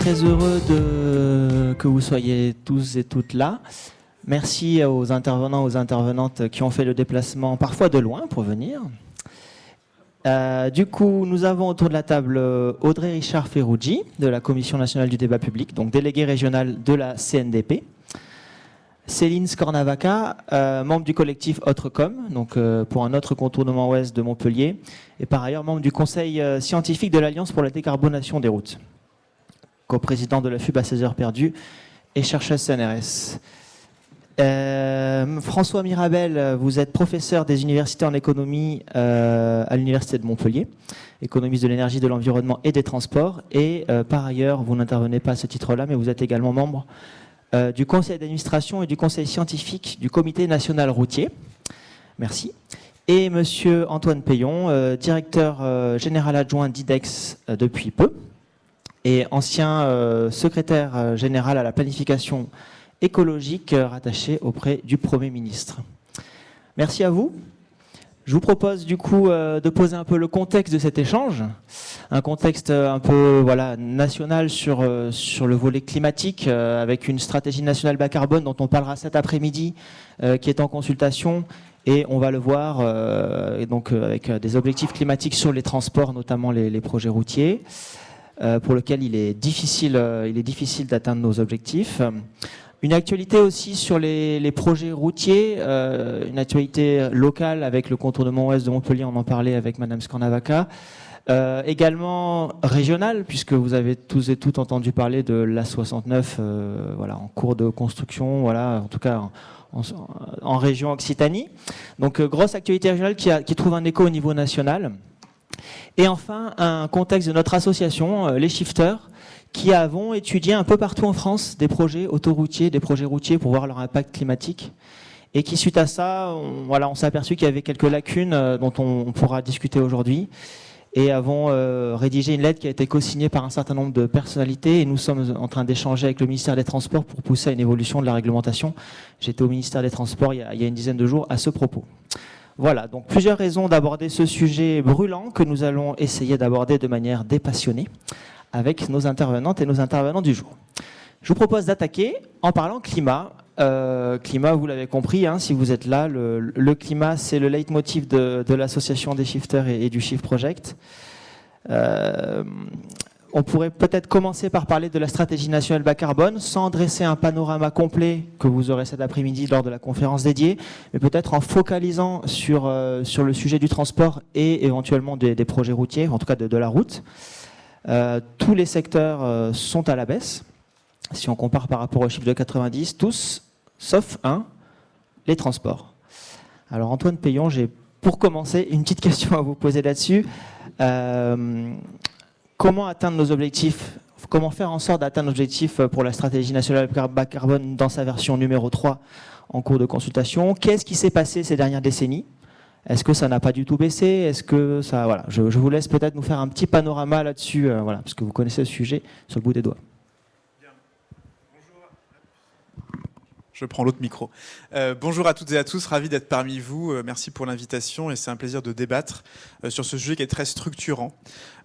très heureux que vous soyez tous et toutes là. Merci aux intervenants, aux intervenantes qui ont fait le déplacement, parfois de loin, pour venir. Du coup, nous avons autour de la table Audrey Richard-Ferruggi, de la Commission nationale du débat public, donc déléguée régionale de la CNDP. Céline Scornavaca, membre du collectif Autrecom, donc pour un autre contournement ouest de Montpellier, et par ailleurs membre du conseil scientifique de l'Alliance pour la décarbonation des routes, coprésident de la FUB à 16 heures perdues et chercheuse CNRS. François Mirabel, vous êtes professeur des universités en économie à l'université de Montpellier, économiste de l'énergie, de l'environnement et des transports, et par ailleurs, vous n'intervenez pas à ce titre-là, mais vous êtes également membre du conseil d'administration et du conseil scientifique du comité national routier. Merci. Et monsieur Antoine Payon, directeur général adjoint d'IDEX depuis peu, et ancien secrétaire général à la planification écologique rattaché auprès du Premier ministre. Merci à vous. Je vous propose du coup de poser un peu le contexte de cet échange, un contexte un peu national sur le volet climatique, avec une stratégie nationale bas carbone dont on parlera cet après-midi, qui est en consultation, et on va le voir avec des objectifs climatiques sur les transports, notamment les projets routiers, pour lesquels il est difficile d'atteindre nos objectifs. Une actualité aussi sur les projets routiers, une actualité locale avec le contournement ouest de Montpellier, on en parlait avec Madame Scornavaca. Également régionale, puisque vous avez tous et toutes entendu parler de l'A69 en cours de construction, en tout cas en région Occitanie. Donc grosse actualité régionale qui trouve un écho au niveau national. Et enfin, un contexte de notre association, les Shifters, qui avons étudié un peu partout en France des projets autoroutiers, des projets routiers pour voir leur impact climatique. Et qui, suite à ça, on s'est aperçu qu'il y avait quelques lacunes dont on pourra discuter aujourd'hui. Et avons rédigé une lettre qui a été co-signée par un certain nombre de personnalités. Et nous sommes en train d'échanger avec le ministère des Transports pour pousser à une évolution de la réglementation. J'étais au ministère des Transports il y a une dizaine de jours à ce propos. Voilà, donc plusieurs raisons d'aborder ce sujet brûlant que nous allons essayer d'aborder de manière dépassionnée avec nos intervenantes et nos intervenants du jour. Je vous propose d'attaquer en parlant climat. Climat, vous l'avez compris, si vous êtes là, le climat, c'est le leitmotiv de l'association des Shifters et du Shift Project. On pourrait peut-être commencer par parler de la stratégie nationale bas carbone, sans dresser un panorama complet que vous aurez cet après-midi lors de la conférence dédiée, mais peut-être en focalisant sur le sujet du transport et éventuellement des projets routiers, en tout cas de la route. Tous les secteurs sont à la baisse, si on compare par rapport aux chiffres de 90, tous, sauf un, les transports. Alors Antoine Payon, j'ai pour commencer une petite question à vous poser là-dessus. Comment atteindre nos objectifs? Comment faire en sorte d'atteindre nos objectifs pour la stratégie nationale bas carbone dans sa version numéro 3 en cours de consultation? Qu'est-ce qui s'est passé ces dernières décennies? Est-ce que ça n'a pas du tout baissé? Est-ce que ça... Voilà, je vous laisse peut-être nous faire un petit panorama là-dessus, parce que vous connaissez le sujet sur le bout des doigts. Bien. Bonjour. Je prends l'autre micro. Bonjour à toutes et à tous, ravi d'être parmi vous. Merci pour l'invitation et c'est un plaisir de débattre sur ce sujet qui est très structurant.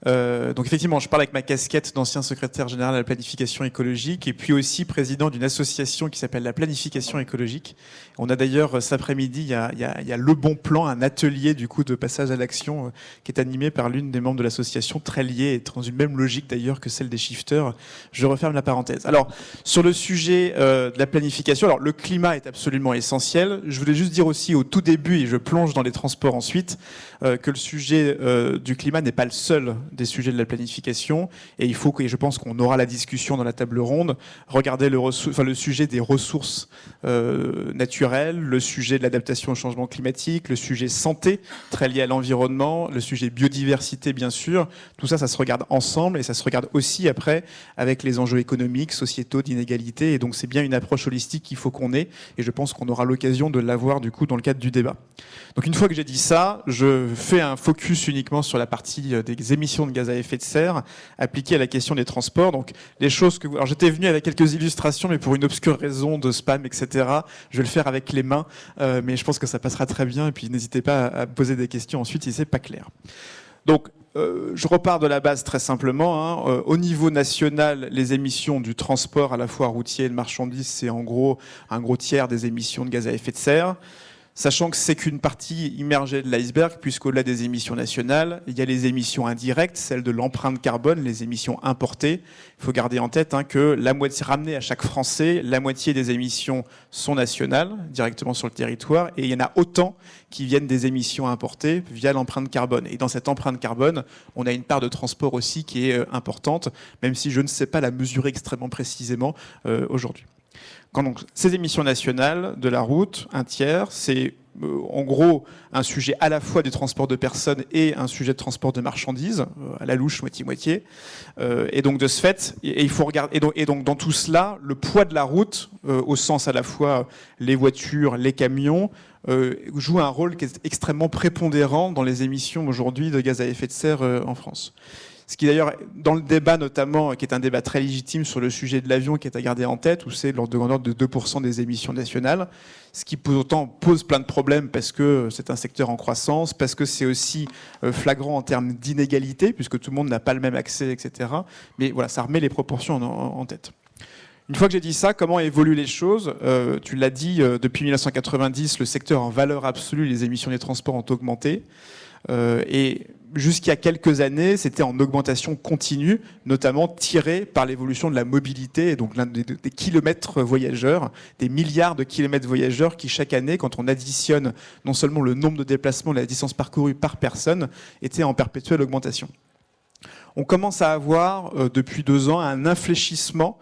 Donc effectivement, je parle avec ma casquette d'ancien secrétaire général à la planification écologique et puis aussi président d'une association qui s'appelle la planification écologique. On a d'ailleurs cet après-midi, il y a Le Bon Plan, un atelier du coup de passage à l'action qui est animé par l'une des membres de l'association, très liée et dans une même logique d'ailleurs que celle des Shifters. Je referme la parenthèse. Alors sur le sujet de la planification, alors le climat est absolument essentiel. Je voulais juste dire aussi au tout début, et je plonge dans les transports ensuite, que le sujet du climat n'est pas le seul des sujets de la planification et il faut que, et je pense qu'on aura la discussion dans la table ronde, regarder le sujet des ressources naturelles, le sujet de l'adaptation au changement climatique, le sujet santé très lié à l'environnement, le sujet biodiversité bien sûr, tout ça, ça se regarde ensemble et ça se regarde aussi après avec les enjeux économiques, sociétaux, d'inégalité et donc c'est bien une approche holistique qu'il faut qu'on ait et je pense qu'on aura l'occasion de l'avoir du coup dans le cadre du débat. Donc une fois que j'ai dit ça, je fais un focus uniquement sur la partie des émissions de gaz à effet de serre appliquées à la question des transports. Donc les choses que alors j'étais venu avec quelques illustrations, mais pour une obscure raison de spam, etc. Je vais le faire avec les mains, mais je pense que ça passera très bien. Et puis n'hésitez pas à poser des questions ensuite si c'est pas clair. Donc Je repars de la base très simplement. Au niveau national, les émissions du transport à la fois routier et de marchandises, c'est en gros un gros tiers des émissions de gaz à effet de serre. Sachant que c'est qu'une partie immergée de l'iceberg, puisqu'au-delà des émissions nationales, il y a les émissions indirectes, celles de l'empreinte carbone, les émissions importées. Il faut garder en tête que la moitié, ramenée à chaque Français, la moitié des émissions sont nationales, directement sur le territoire, et il y en a autant qui viennent des émissions importées via l'empreinte carbone. Et dans cette empreinte carbone, on a une part de transport aussi qui est importante, même si je ne sais pas la mesurer extrêmement précisément aujourd'hui. Quand donc, ces émissions nationales de la route, un tiers, c'est en gros un sujet à la fois des transports de personnes et un sujet de transport de marchandises, à la louche, moitié-moitié. Et donc de ce fait, il faut regarder. Et donc dans tout cela, le poids de la route, au sens à la fois les voitures, les camions, joue un rôle qui est extrêmement prépondérant dans les émissions aujourd'hui de gaz à effet de serre en France. Ce qui d'ailleurs, dans le débat notamment, qui est un débat très légitime sur le sujet de l'avion qui est à garder en tête, où c'est l'ordre de grandeur de 2% des émissions nationales, ce qui pourtant pose plein de problèmes parce que c'est un secteur en croissance, parce que c'est aussi flagrant en termes d'inégalité, puisque tout le monde n'a pas le même accès, etc. Mais voilà, ça remet les proportions en tête. Une fois que j'ai dit ça, comment évoluent les choses ? Tu l'as dit, depuis 1990, le secteur en valeur absolue, les émissions des transports ont augmenté. Et jusqu'à quelques années, c'était en augmentation continue, notamment tiré par l'évolution de la mobilité, et donc des kilomètres voyageurs, des milliards de kilomètres voyageurs qui, chaque année, quand on additionne non seulement le nombre de déplacements et la distance parcourue par personne, étaient en perpétuelle augmentation. On commence à avoir, depuis 2 ans, un infléchissement,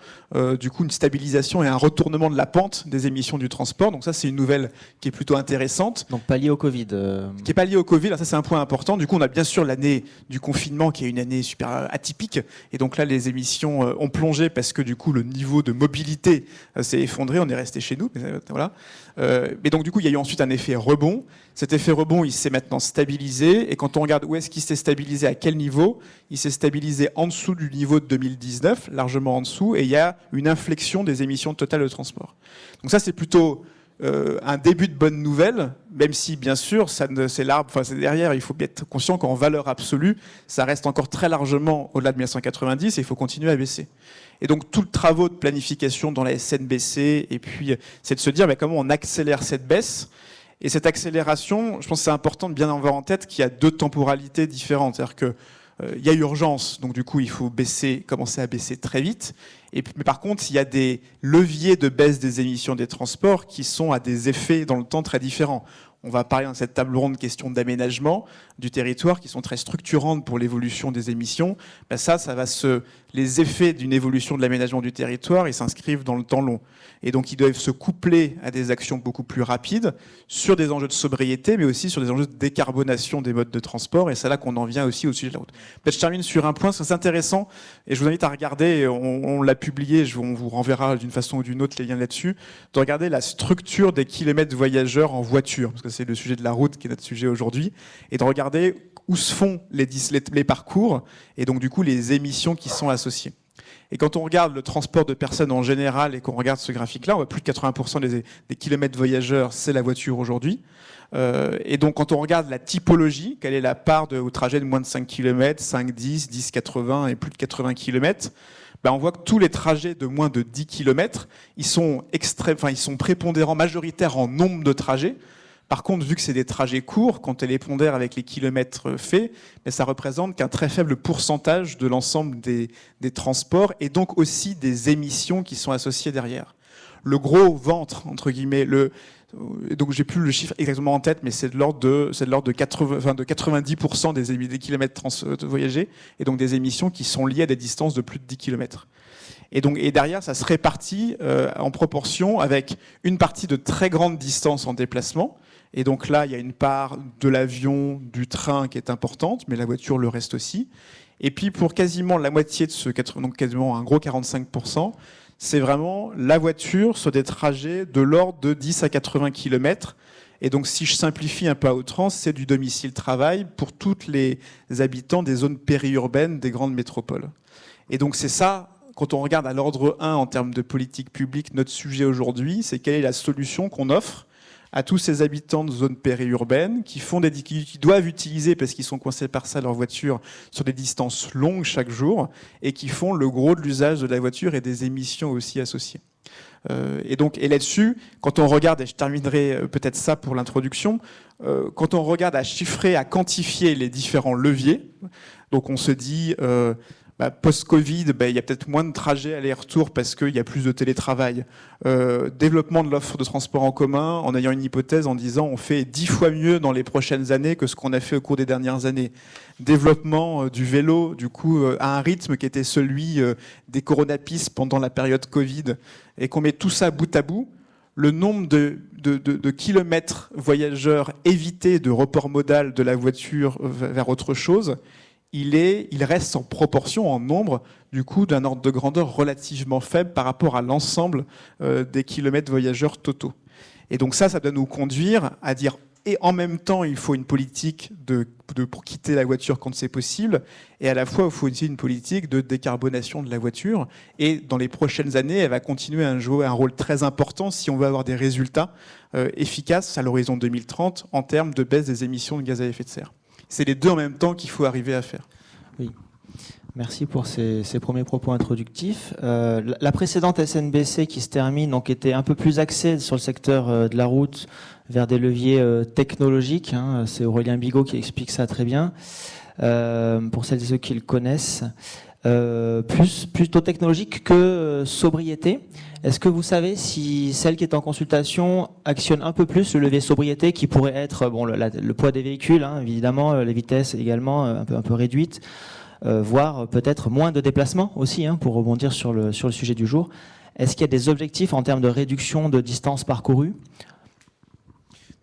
du coup une stabilisation et un retournement de la pente des émissions du transport. Donc ça, c'est une nouvelle qui est plutôt intéressante. Donc pas lié au Covid. Qui n'est pas lié au Covid, alors ça c'est un point important. Du coup, on a bien sûr l'année du confinement qui est une année super atypique. Et donc là, les émissions ont plongé parce que du coup, le niveau de mobilité s'est effondré. On est resté chez nous. Voilà. Mais donc du coup, il y a eu ensuite un effet rebond. Cet effet rebond, il s'est maintenant stabilisé. Et quand on regarde où est-ce qu'il s'est stabilisé, à quel niveau, il s'est stabilisé en dessous du niveau de 2019, largement en dessous. Et il y a une inflexion des émissions totales de transport. Donc ça, c'est plutôt un début de bonne nouvelle, même si, bien sûr, c'est l'arbre, enfin, c'est derrière. Il faut bien être conscient qu'en valeur absolue, ça reste encore très largement au-delà de 1990 et il faut continuer à baisser. Et donc, tout le travail de planification dans la SNBC, et puis, c'est de se dire comment on accélère cette baisse. Et cette accélération, je pense que c'est important de bien avoir en tête qu'il y a 2 temporalités différentes. C'est-à-dire que il y a urgence, donc du coup, il faut commencer à baisser très vite. Mais par contre, il y a des leviers de baisse des émissions des transports qui sont à des effets dans le temps très différents. On va parler dans cette table ronde de questions d'aménagement du territoire qui sont très structurantes pour l'évolution des émissions. Ben ça va les effets d'une évolution de l'aménagement du territoire, ils s'inscrivent dans le temps long. Et donc, ils doivent se coupler à des actions beaucoup plus rapides sur des enjeux de sobriété, mais aussi sur des enjeux de décarbonation des modes de transport. Et c'est là qu'on en vient aussi au sujet de la route. Peut-être je termine sur un point, c'est intéressant, et je vous invite à regarder, on l'a publié, on vous renverra d'une façon ou d'une autre les liens là-dessus, de regarder la structure des kilomètres voyageurs en voiture, parce que c'est le sujet de la route qui est notre sujet aujourd'hui, et de regarder où se font les parcours, et donc du coup les émissions qui sont associées. Et quand on regarde le transport de personnes en général et qu'on regarde ce graphique-là, on voit plus de 80% des kilomètres voyageurs, c'est la voiture aujourd'hui. Et donc quand on regarde la typologie, quelle est la part au trajet de moins de 5 km, 5, 10, 10, 80 et plus de 80 km, on voit que tous les trajets de moins de 10 km, ils sont prépondérants, majoritaires en nombre de trajets. Par contre, vu que c'est des trajets courts, quand on les pondère avec les kilomètres faits, ça représente qu'un très faible pourcentage de l'ensemble des transports et donc aussi des émissions qui sont associées derrière. Le gros ventre, entre guillemets, donc j'ai plus le chiffre exactement en tête, mais c'est de l'ordre de 90% des kilomètres voyagés et donc des émissions qui sont liées à des distances de plus de 10 km. Et derrière, ça se répartit en proportion avec une partie de très grande distance en déplacement. Et donc là, il y a une part de l'avion, du train qui est importante, mais la voiture le reste aussi. Et puis pour quasiment la moitié de donc quasiment un gros 45%, c'est vraiment la voiture sur des trajets de l'ordre de 10 à 80 km. Et donc si je simplifie un peu à outrance, c'est du domicile-travail pour tous les habitants des zones périurbaines des grandes métropoles. Et donc c'est ça, quand on regarde à l'ordre 1 en termes de politique publique, notre sujet aujourd'hui, c'est quelle est la solution qu'on offre à tous ces habitants de zones périurbaines qui doivent utiliser, parce qu'ils sont coincés par ça, leur voiture sur des distances longues chaque jour, et qui font le gros de l'usage de la voiture et des émissions aussi associées. Et là-dessus, quand on regarde, et je terminerai peut-être ça pour l'introduction, quand on regarde à chiffrer, à quantifier les différents leviers, donc on se dit, post-Covid, il y a peut-être moins de trajets aller-retour parce qu'il y a plus de télétravail. Développement de l'offre de transport en commun, en ayant une hypothèse en disant on fait 10 fois mieux dans les prochaines années que ce qu'on a fait au cours des dernières années. Développement du vélo, du coup, à un rythme qui était celui des coronapistes pendant la période Covid, et qu'on met tout ça bout à bout, le nombre de kilomètres voyageurs évités de report modal de la voiture vers autre chose, il reste en proportion, en nombre, du coup, d'un ordre de grandeur relativement faible par rapport à l'ensemble des kilomètres voyageurs totaux. Et donc ça doit nous conduire à dire, et en même temps, il faut une politique pour quitter la voiture quand c'est possible, et à la fois, il faut aussi une politique de décarbonation de la voiture. Et dans les prochaines années, elle va continuer à jouer un rôle très important si on veut avoir des résultats efficaces à l'horizon 2030 en termes de baisse des émissions de gaz à effet de serre. C'est les deux en même temps qu'il faut arriver à faire. Oui. Merci pour ces premiers propos introductifs. La précédente SNBC qui se termine donc, était un peu plus axée sur le secteur de la route vers des leviers technologiques. C'est Aurélien Bigot qui explique ça très bien, pour celles et ceux qui le connaissent. Plutôt technologique que sobriété. Est-ce que vous savez si celle qui est en consultation actionne un peu plus le levier sobriété qui pourrait être le poids des véhicules, évidemment, les vitesses également un peu réduites, voire peut-être moins de déplacements aussi, pour rebondir sur le sujet du jour. Est-ce qu'il y a des objectifs en termes de réduction de distance parcourue ?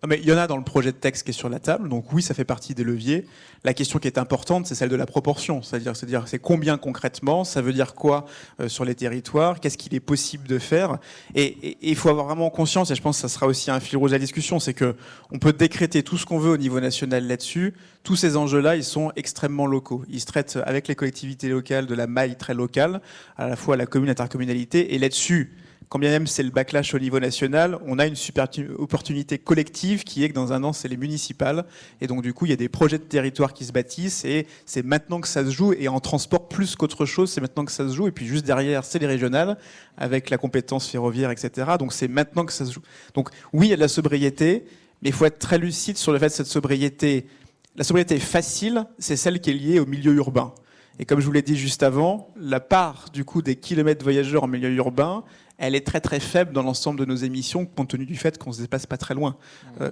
Non, mais il y en a dans le projet de texte qui est sur la table, donc oui, ça fait partie des leviers. La question qui est importante, c'est celle de la proportion, c'est-à-dire c'est combien concrètement, ça veut dire quoi sur les territoires, qu'est-ce qu'il est possible de faire, et il faut avoir vraiment conscience, et je pense que ça sera aussi un fil rouge de la discussion, c'est que on peut décréter tout ce qu'on veut au niveau national là-dessus, tous ces enjeux-là, ils sont extrêmement locaux, ils se traitent avec les collectivités locales de la maille très locale, à la fois la commune, l'intercommunalité, et là-dessus, quand bien même c'est le backlash au niveau national, on a une super opportunité collective qui est que dans un an, c'est les municipales. Et donc, du coup, il y a des projets de territoire qui se bâtissent et c'est maintenant que ça se joue. Et en transport, plus qu'autre chose, c'est maintenant que ça se joue. Et puis, juste derrière, c'est les régionales avec la compétence ferroviaire, etc. Donc, c'est maintenant que ça se joue. Donc, oui, il y a de la sobriété, mais il faut être très lucide sur le fait de cette sobriété. La sobriété facile, c'est celle qui est liée au milieu urbain. Et comme je vous l'ai dit juste avant, la part, du coup, des kilomètres voyageurs en milieu urbain, elle est très très faible dans l'ensemble de nos émissions, compte tenu du fait qu'on ne se dépasse pas très loin.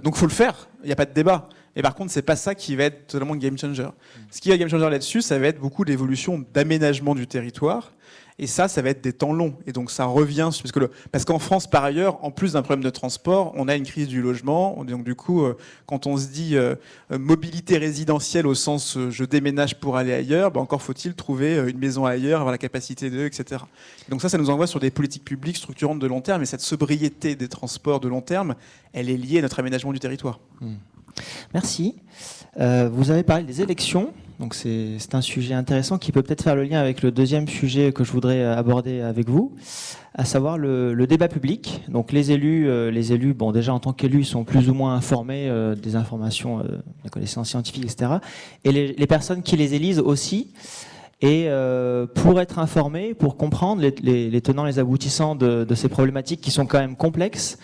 Donc il faut le faire, il n'y a pas de débat. Mais par contre, c'est pas ça qui va être totalement game changer. Ce qui va game changer là-dessus, ça va être beaucoup d'évolution d'aménagement du territoire. Et ça va être des temps longs. Et donc ça revient, parce qu'en France, par ailleurs, en plus d'un problème de transport, on a une crise du logement. Donc du coup, quand on se dit mobilité résidentielle au sens je déménage pour aller ailleurs, encore faut-il trouver une maison ailleurs, avoir la capacité de, etc. Donc ça nous envoie sur des politiques publiques structurantes de long terme. Et cette sobriété des transports de long terme, elle est liée à notre aménagement du territoire. Merci. Vous avez parlé des élections. Donc c'est un sujet intéressant qui peut peut-être faire le lien avec le deuxième sujet que je voudrais aborder avec vous, à savoir le débat public. Donc les élus, bon déjà en tant qu'élus, sont plus ou moins informés des informations, de la connaissance scientifique, etc. Et les personnes qui les élisent aussi. Et pour être informés, pour comprendre les tenants, les aboutissants de ces problématiques qui sont quand même complexes,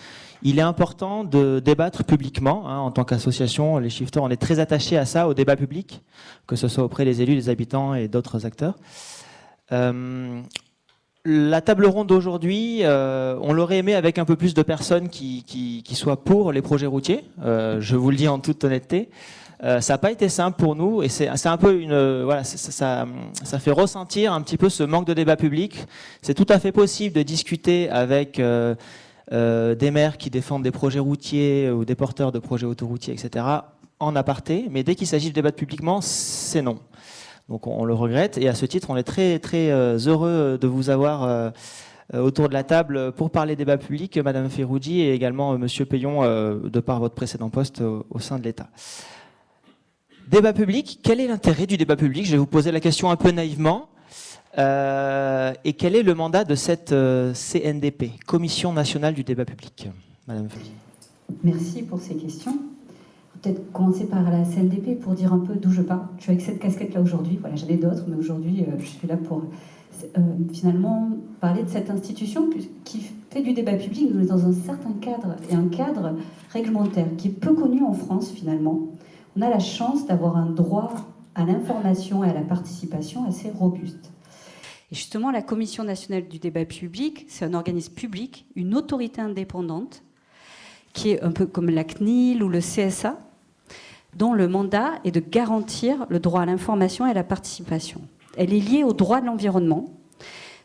il est important de débattre publiquement. En tant qu'association, les Shifters, on est très attachés à ça, au débat public, que ce soit auprès des élus, des habitants et d'autres acteurs. La table ronde d'aujourd'hui, on l'aurait aimé avec un peu plus de personnes qui soient pour les projets routiers. Je vous le dis en toute honnêteté. Ça n'a pas été simple pour nous et c'est un peu ça fait ressentir un petit peu ce manque de débat public. C'est tout à fait possible de discuter avec des maires qui défendent des projets routiers ou des porteurs de projets autoroutiers, etc. en aparté, mais dès qu'il s'agit de débattre publiquement, c'est non. Donc on le regrette et à ce titre, on est très très heureux de vous avoir autour de la table pour parler débat public, Madame Ferroudi et également Monsieur Payon, de par votre précédent poste au sein de l'État. Débat public, quel est l'intérêt du débat public? Je vais vous poser la question un peu naïvement. Et quel est le mandat de cette CNDP, Commission nationale du débat public, Madame Ferroudi? Merci pour ces questions. Peut-être commencer par la CNDP pour dire un peu d'où je pars. Je suis avec cette casquette-là aujourd'hui. Voilà, j'en ai d'autres, mais aujourd'hui, je suis là pour finalement parler de cette institution qui fait du débat public. Nous sommes dans un certain cadre, et un cadre réglementaire qui est peu connu en France finalement. On a la chance d'avoir un droit à l'information et à la participation assez robuste. Et justement, la Commission nationale du débat public, c'est un organisme public, une autorité indépendante, qui est un peu comme la CNIL ou le CSA, dont le mandat est de garantir le droit à l'information et à la participation. Elle est liée au droit de l'environnement,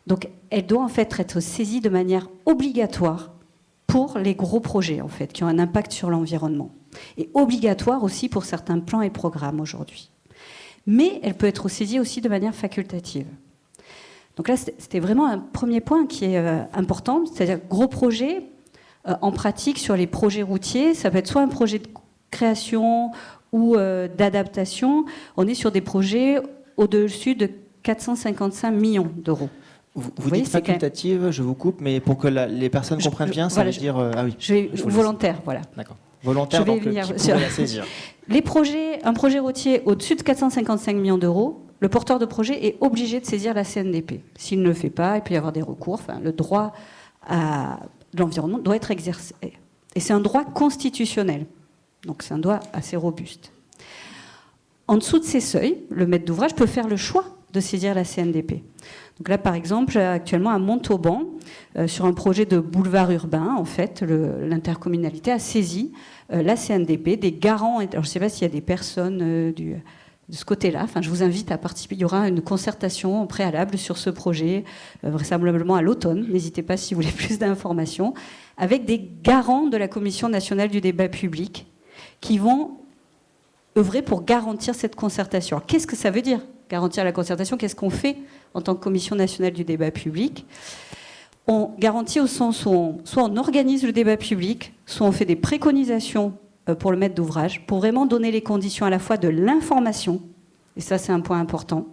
donc elle doit en fait être saisie de manière obligatoire pour les gros projets en fait, qui ont un impact sur l'environnement, et obligatoire aussi pour certains plans et programmes aujourd'hui. Mais elle peut être saisie aussi de manière facultative. Donc là, c'était vraiment un premier point qui est important, c'est-à-dire gros projet, en pratique sur les projets routiers, ça peut être soit un projet de création ou d'adaptation. On est sur des projets au-dessus de 455 millions d'euros. Vous dites facultative, je vous coupe, mais pour que les personnes comprennent bien, ça veut dire... ah oui. Volontaire, voilà. D'accord. Volontaire, donc qui pourrait la saisir. Un projet routier au-dessus de 455 millions d'euros, le porteur de projet est obligé de saisir la CNDP. S'il ne le fait pas, il peut y avoir des recours. Enfin, le droit à l'environnement doit être exercé. Et c'est un droit constitutionnel. Donc c'est un droit assez robuste. En dessous de ces seuils, le maître d'ouvrage peut faire le choix de saisir la CNDP. Donc là, par exemple, actuellement à Montauban, sur un projet de boulevard urbain, en fait, l'intercommunalité a saisi la CNDP, des garants. Alors, je ne sais pas s'il y a des personnes de ce côté-là. Enfin, je vous invite à participer. Il y aura une concertation préalable sur ce projet, vraisemblablement à l'automne. N'hésitez pas si vous voulez plus d'informations, avec des garants de la Commission nationale du débat public qui vont œuvrer pour garantir cette concertation. Alors, qu'est-ce que ça veut dire, garantir la concertation? Qu'est-ce qu'on fait en tant que Commission nationale du débat public? On garantit au sens où soit on organise le débat public, soit on fait des préconisations pour le maître d'ouvrage, pour vraiment donner les conditions à la fois de l'information, et ça c'est un point important.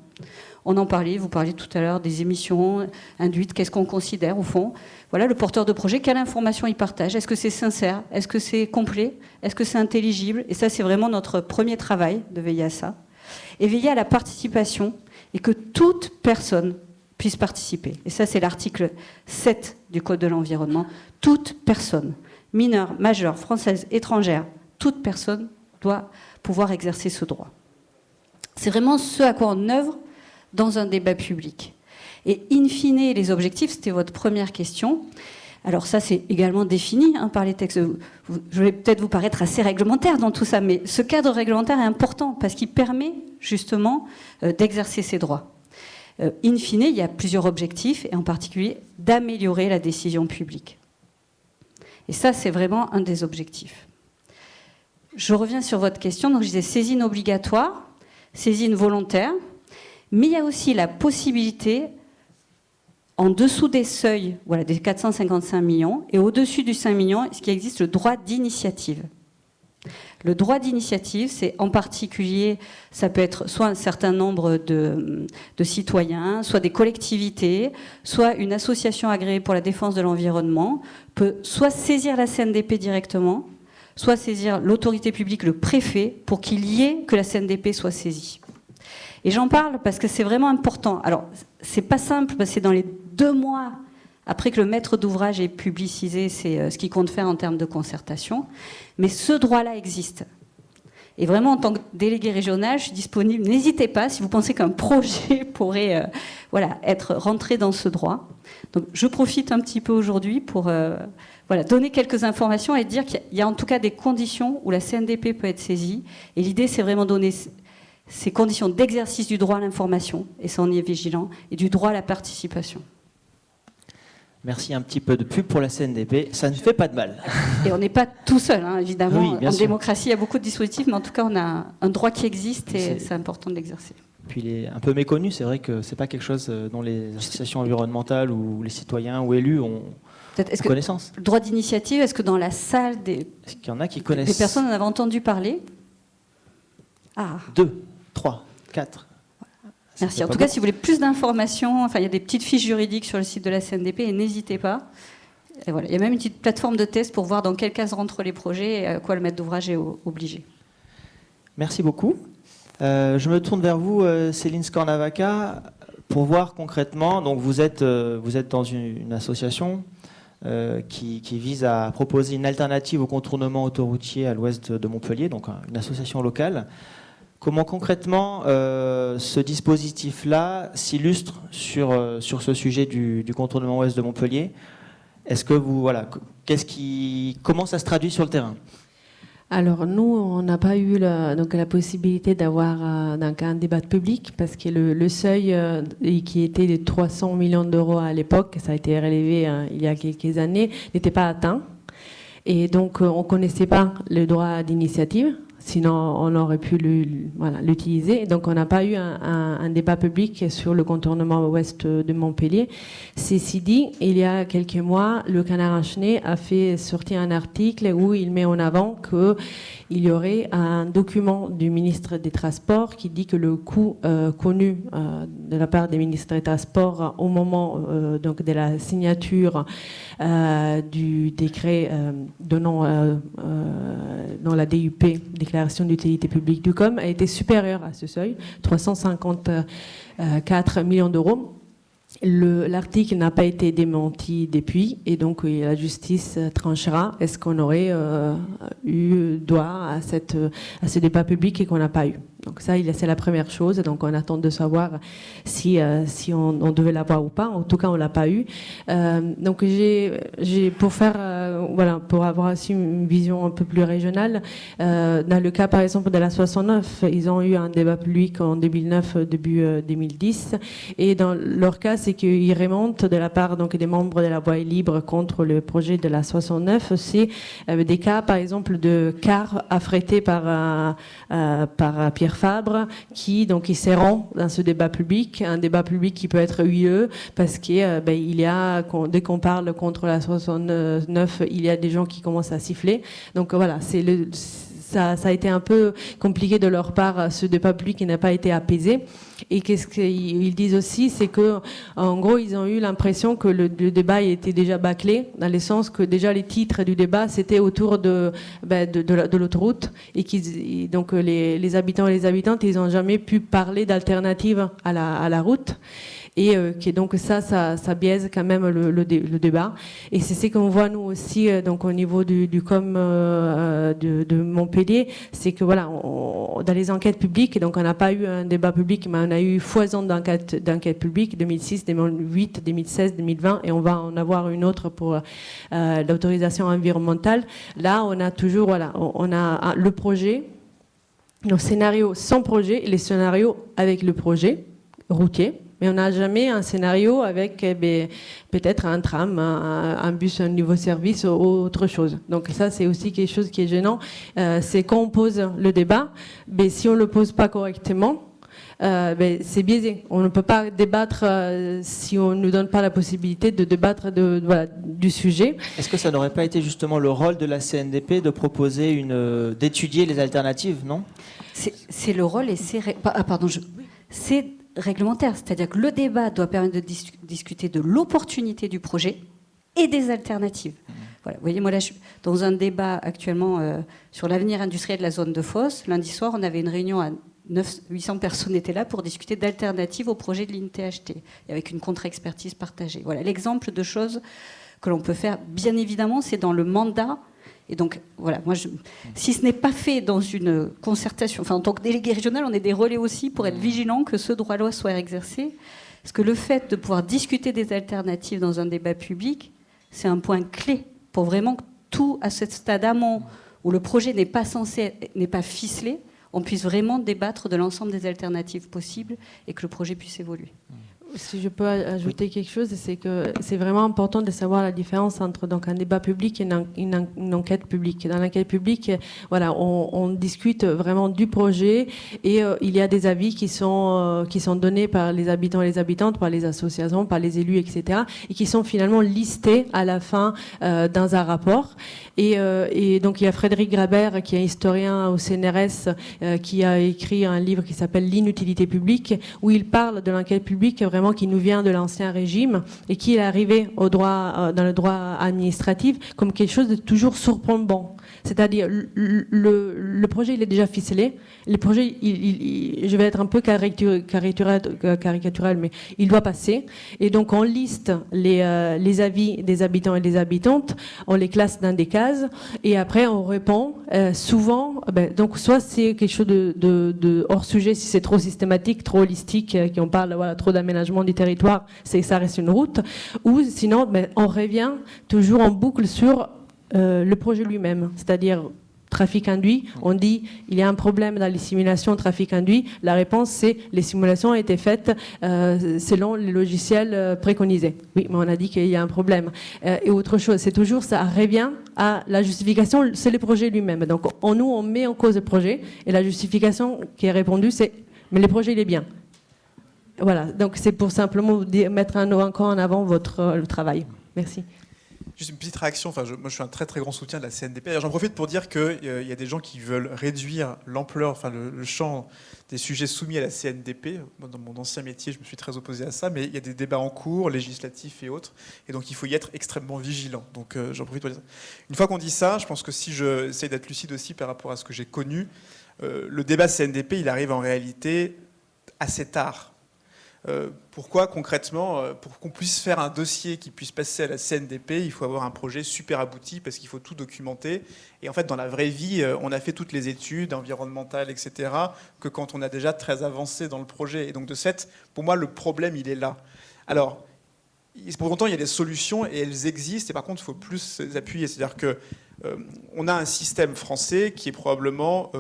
On en parlait, vous parliez tout à l'heure des émissions induites, qu'est-ce qu'on considère au fond? Voilà, le porteur de projet, quelle information il partage? Est-ce que c'est sincère? Est-ce que c'est complet? Est-ce que c'est intelligible? Et ça, c'est vraiment notre premier travail, de veiller à ça. Et veiller à la participation, et que toute personne puisse participer. Et ça, c'est l'article 7 du Code de l'environnement. Toute personne, mineure, majeure, française, étrangère, toute personne doit pouvoir exercer ce droit. C'est vraiment ce à quoi on œuvre dans un débat public. Et in fine, les objectifs, c'était votre première question. Alors ça, c'est également défini par les textes. Je vais peut-être vous paraître assez réglementaire dans tout ça, mais ce cadre réglementaire est important parce qu'il permet justement d'exercer ces droits. In fine, il y a plusieurs objectifs, et en particulier d'améliorer la décision publique. Et ça, c'est vraiment un des objectifs. Je reviens sur votre question. Donc, je disais saisine obligatoire, saisine volontaire, mais il y a aussi la possibilité, en dessous des seuils, voilà, des 455 millions, et au-dessus du 5 millions, ce qui existe, le droit d'initiative. Le droit d'initiative, c'est en particulier, ça peut être soit un certain nombre de citoyens, soit des collectivités, soit une association agréée pour la défense de l'environnement, peut soit saisir la CNDP directement, soit saisir l'autorité publique, le préfet, pour qu'il y ait que la CNDP soit saisie. Et j'en parle parce que c'est vraiment important. Alors, c'est pas simple, parce que c'est dans les 2 mois après que le maître d'ouvrage ait publicisé ce qu'il compte faire en termes de concertation. Mais ce droit-là existe. Et vraiment, en tant que délégué régional, je suis disponible. N'hésitez pas si vous pensez qu'un projet pourrait être rentré dans ce droit. Donc, je profite un petit peu aujourd'hui pour donner quelques informations et dire qu'il y a en tout cas des conditions où la CNDP peut être saisie. Et l'idée, c'est vraiment donner ces conditions d'exercice du droit à l'information, et ça on y est vigilant, et du droit à la participation. Merci, un petit peu de pub pour la CNDP, ça ne fait pas de mal. Et on n'est pas tout seul, évidemment. Oui, en sûr. Démocratie, il y a beaucoup de dispositifs, mais en tout cas, on a un droit qui existe et c'est important de l'exercer. Puis il est un peu méconnu, c'est vrai que ce n'est pas quelque chose dont les associations environnementales ou les citoyens ou élus ont connaissance. Le droit d'initiative, est-ce que dans la salle est-ce qu'il y en a qui connaissent? Des personnes en avaient entendu parler? 2, 3, 4. Merci. En tout cas, si vous voulez plus d'informations, il y a des petites fiches juridiques sur le site de la CNDP, et n'hésitez pas. Et voilà. Il y a même une petite plateforme de test pour voir dans quelle case rentrent les projets et à quoi le maître d'ouvrage est obligé. Merci beaucoup. Je me tourne vers vous, Céline Skornavaca, pour voir concrètement. Donc vous êtes dans une association qui vise à proposer une alternative au contournement autoroutier à l'ouest de Montpellier, donc une association locale. Comment concrètement ce dispositif-là s'illustre sur ce sujet du contournement ouest de Montpellier? Est-ce que comment ça se traduit sur le terrain? Alors nous, on n'a pas eu la possibilité d'avoir un débat public parce que le seuil qui était de 300 millions d'euros à l'époque, ça a été relevé il y a quelques années, n'était pas atteint. Et donc on ne connaissait pas le droit d'initiative. Sinon, on aurait pu l'utiliser. Donc, on n'a pas eu un débat public sur le contournement ouest de Montpellier. Ceci dit, il y a quelques mois, le Canard enchaîné a fait sortir un article où il met en avant qu'il y aurait un document du ministre des Transports qui dit que le coût connu de la part des ministres des Transports au moment donc de la signature du décret donnant dans la DUP, déclaration d'utilité publique du COM, a été supérieur à ce seuil, 354 millions d'euros. L'article n'a pas été démenti depuis et donc la justice tranchera. Est-ce qu'on aurait eu droit à ce débat public et qu'on n'a pas eu? Donc ça, c'est la première chose. Donc on attend de savoir si on devait l'avoir ou pas. En tout cas, on l'a pas eu. Donc pour avoir aussi une vision un peu plus régionale, dans le cas par exemple de la 69, ils ont eu un débat public en 2009, début 2010, et dans leur cas, c'est qu'ils remontent de la part donc des membres de la Voie libre contre le projet de la 69. C'est des cas par exemple de cars affrétés par Pierre Fabre qui seront dans ce débat public, un débat public qui peut être huileux parce que dès qu'on parle contre la 69, il y a des gens qui commencent à siffler. Donc voilà, ça a été un peu compliqué de leur part, ce débat public qui n'a pas été apaisé. Et qu'est-ce qu'ils disent aussi, c'est que en gros, ils ont eu l'impression que le débat était déjà bâclé, dans le sens que déjà les titres du débat c'était autour de l'autoroute et donc les habitants et les habitantes, ils n'ont jamais pu parler d'alternatives à la route. Et donc ça biaise quand même le débat. Et c'est ce qu'on voit nous aussi donc au niveau du COM de Montpellier, c'est que voilà, dans les enquêtes publiques, donc on n'a pas eu un débat public, mais on a eu foison d'enquêtes publiques 2006, 2008, 2016, 2020, et on va en avoir une autre pour l'autorisation environnementale. Là, on a toujours on a le projet, nos scénarios sans projet, et les scénarios avec le projet routier. Mais on n'a jamais un scénario avec peut-être un tram, un bus, un nouveau service ou autre chose. Donc ça, c'est aussi quelque chose qui est gênant. C'est quand on pose le débat, mais si on ne le pose pas correctement, c'est biaisé. On ne peut pas débattre si on ne nous donne pas la possibilité de débattre du sujet. Est-ce que ça n'aurait pas été justement le rôle de la CNDP de proposer d'étudier les alternatives, non? C'est le rôle et c'est réglementaire, c'est-à-dire que le débat doit permettre de discuter de l'opportunité du projet et des alternatives. Voilà. Vous voyez, moi là, je suis dans un débat actuellement sur l'avenir industriel de la zone de Fos. Lundi soir, on avait une réunion à 800 personnes étaient là pour discuter d'alternatives au projet de ligne THT, et avec une contre-expertise partagée. Voilà, l'exemple de choses que l'on peut faire, bien évidemment, c'est dans le mandat. Et donc, voilà, si ce n'est pas fait dans une concertation, en tant que délégué régional, on est des relais aussi pour être vigilants que ce droit-là soit exercé. Parce que le fait de pouvoir discuter des alternatives dans un débat public, c'est un point clé pour vraiment que tout, à ce stade amont, où le projet n'est pas ficelé, on puisse vraiment débattre de l'ensemble des alternatives possibles et que le projet puisse évoluer. Si je peux ajouter quelque chose, c'est que c'est vraiment important de savoir la différence entre donc un débat public et une enquête publique. Dans l'enquête publique, on discute vraiment du projet et il y a des avis qui sont donnés par les habitants et les habitantes, par les associations, par les élus, etc., et qui sont finalement listés à la fin dans un rapport. Et donc il y a Frédéric Grabert, qui est historien au CNRS, qui a écrit un livre qui s'appelle L'inutilité publique, où il parle de l'enquête publique vraiment vraiment qui nous vient de l'ancien régime et qui est arrivé au droit, dans le droit administratif comme quelque chose de toujours surplombant. C'est-à-dire, le projet, il est déjà ficelé. Le projet, je vais être un peu caricatural, mais il doit passer. Et donc, on liste les avis des habitants et des habitantes, on les classe dans des cases, et après, on répond. Souvent, donc, soit c'est quelque chose de hors sujet, si c'est trop systématique, trop holistique, qu'on parle trop d'aménagement du territoire, ça reste une route, ou sinon, on revient toujours en boucle sur le projet lui-même, c'est-à-dire trafic induit. On dit il y a un problème dans les simulations trafic induit. La réponse c'est les simulations ont été faites selon les logiciels préconisés. Oui, mais on a dit qu'il y a un problème. Et autre chose, c'est toujours ça revient à la justification, c'est le projet lui-même. Donc on met en cause le projet et la justification qui est répondue c'est mais le projet il est bien. Voilà, donc c'est pour simplement mettre encore en avant le travail. Merci. Juste une petite réaction, moi je suis un très très grand soutien de la CNDP. J'en profite pour dire qu'il y a des gens qui veulent réduire l'ampleur, le champ des sujets soumis à la CNDP. Moi, dans mon ancien métier, je me suis très opposé à ça, mais il y a des débats en cours, législatifs et autres, et donc il faut y être extrêmement vigilant. Donc j'en profite pour dire ça. Une fois qu'on dit ça, je pense que si j'essaie d'être lucide aussi par rapport à ce que j'ai connu, le débat CNDP, il arrive en réalité assez tard. Pourquoi concrètement, pour qu'on puisse faire un dossier qui puisse passer à la CNDP, il faut avoir un projet super abouti parce qu'il faut tout documenter. Et en fait, dans la vraie vie, on a fait toutes les études environnementales, etc., que quand on a déjà très avancé dans le projet. Et donc de ce fait, pour moi, le problème, il est là. Alors, pour autant, il y a des solutions et elles existent. Et par contre, il faut plus les appuyer. C'est-à-dire que on a un système français qui est probablement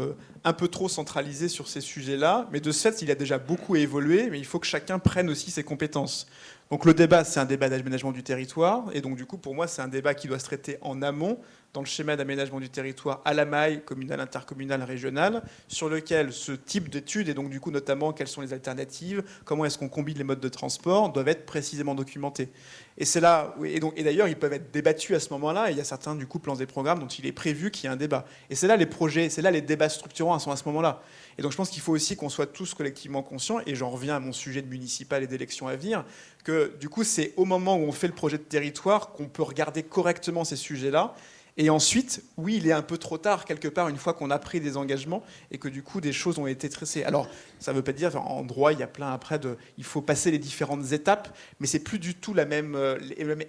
un peu trop centralisé sur ces sujets-là, mais de ce fait, il a déjà beaucoup évolué, mais il faut que chacun prenne aussi ses compétences. Donc le débat, c'est un débat d'aménagement du territoire, et donc du coup, pour moi, c'est un débat qui doit se traiter en amont, dans le schéma d'aménagement du territoire à la maille communale, intercommunale, régionale, sur lequel ce type d'études, et donc du coup, notamment, quelles sont les alternatives, comment est-ce qu'on combine les modes de transport, doivent être précisément documentés. Et c'est là, et d'ailleurs, ils peuvent être débattus à ce moment-là, et il y a certains, du coup, plans et programmes dont il est prévu qu'il y ait un débat. Et c'est là les projets, c'est là les débats structurants sont à ce moment-là. Et donc je pense qu'il faut aussi qu'on soit tous collectivement conscients, et j'en reviens à mon sujet de municipal et d'élections à venir, que du coup, c'est au moment où on fait le projet de territoire qu'on peut regarder correctement ces sujets-là. Et ensuite, oui, il est un peu trop tard, quelque part, une fois qu'on a pris des engagements et que du coup, des choses ont été tracées. Alors, ça ne veut pas dire, en droit, il y a plein après il faut passer les différentes étapes, mais c'est plus du tout le même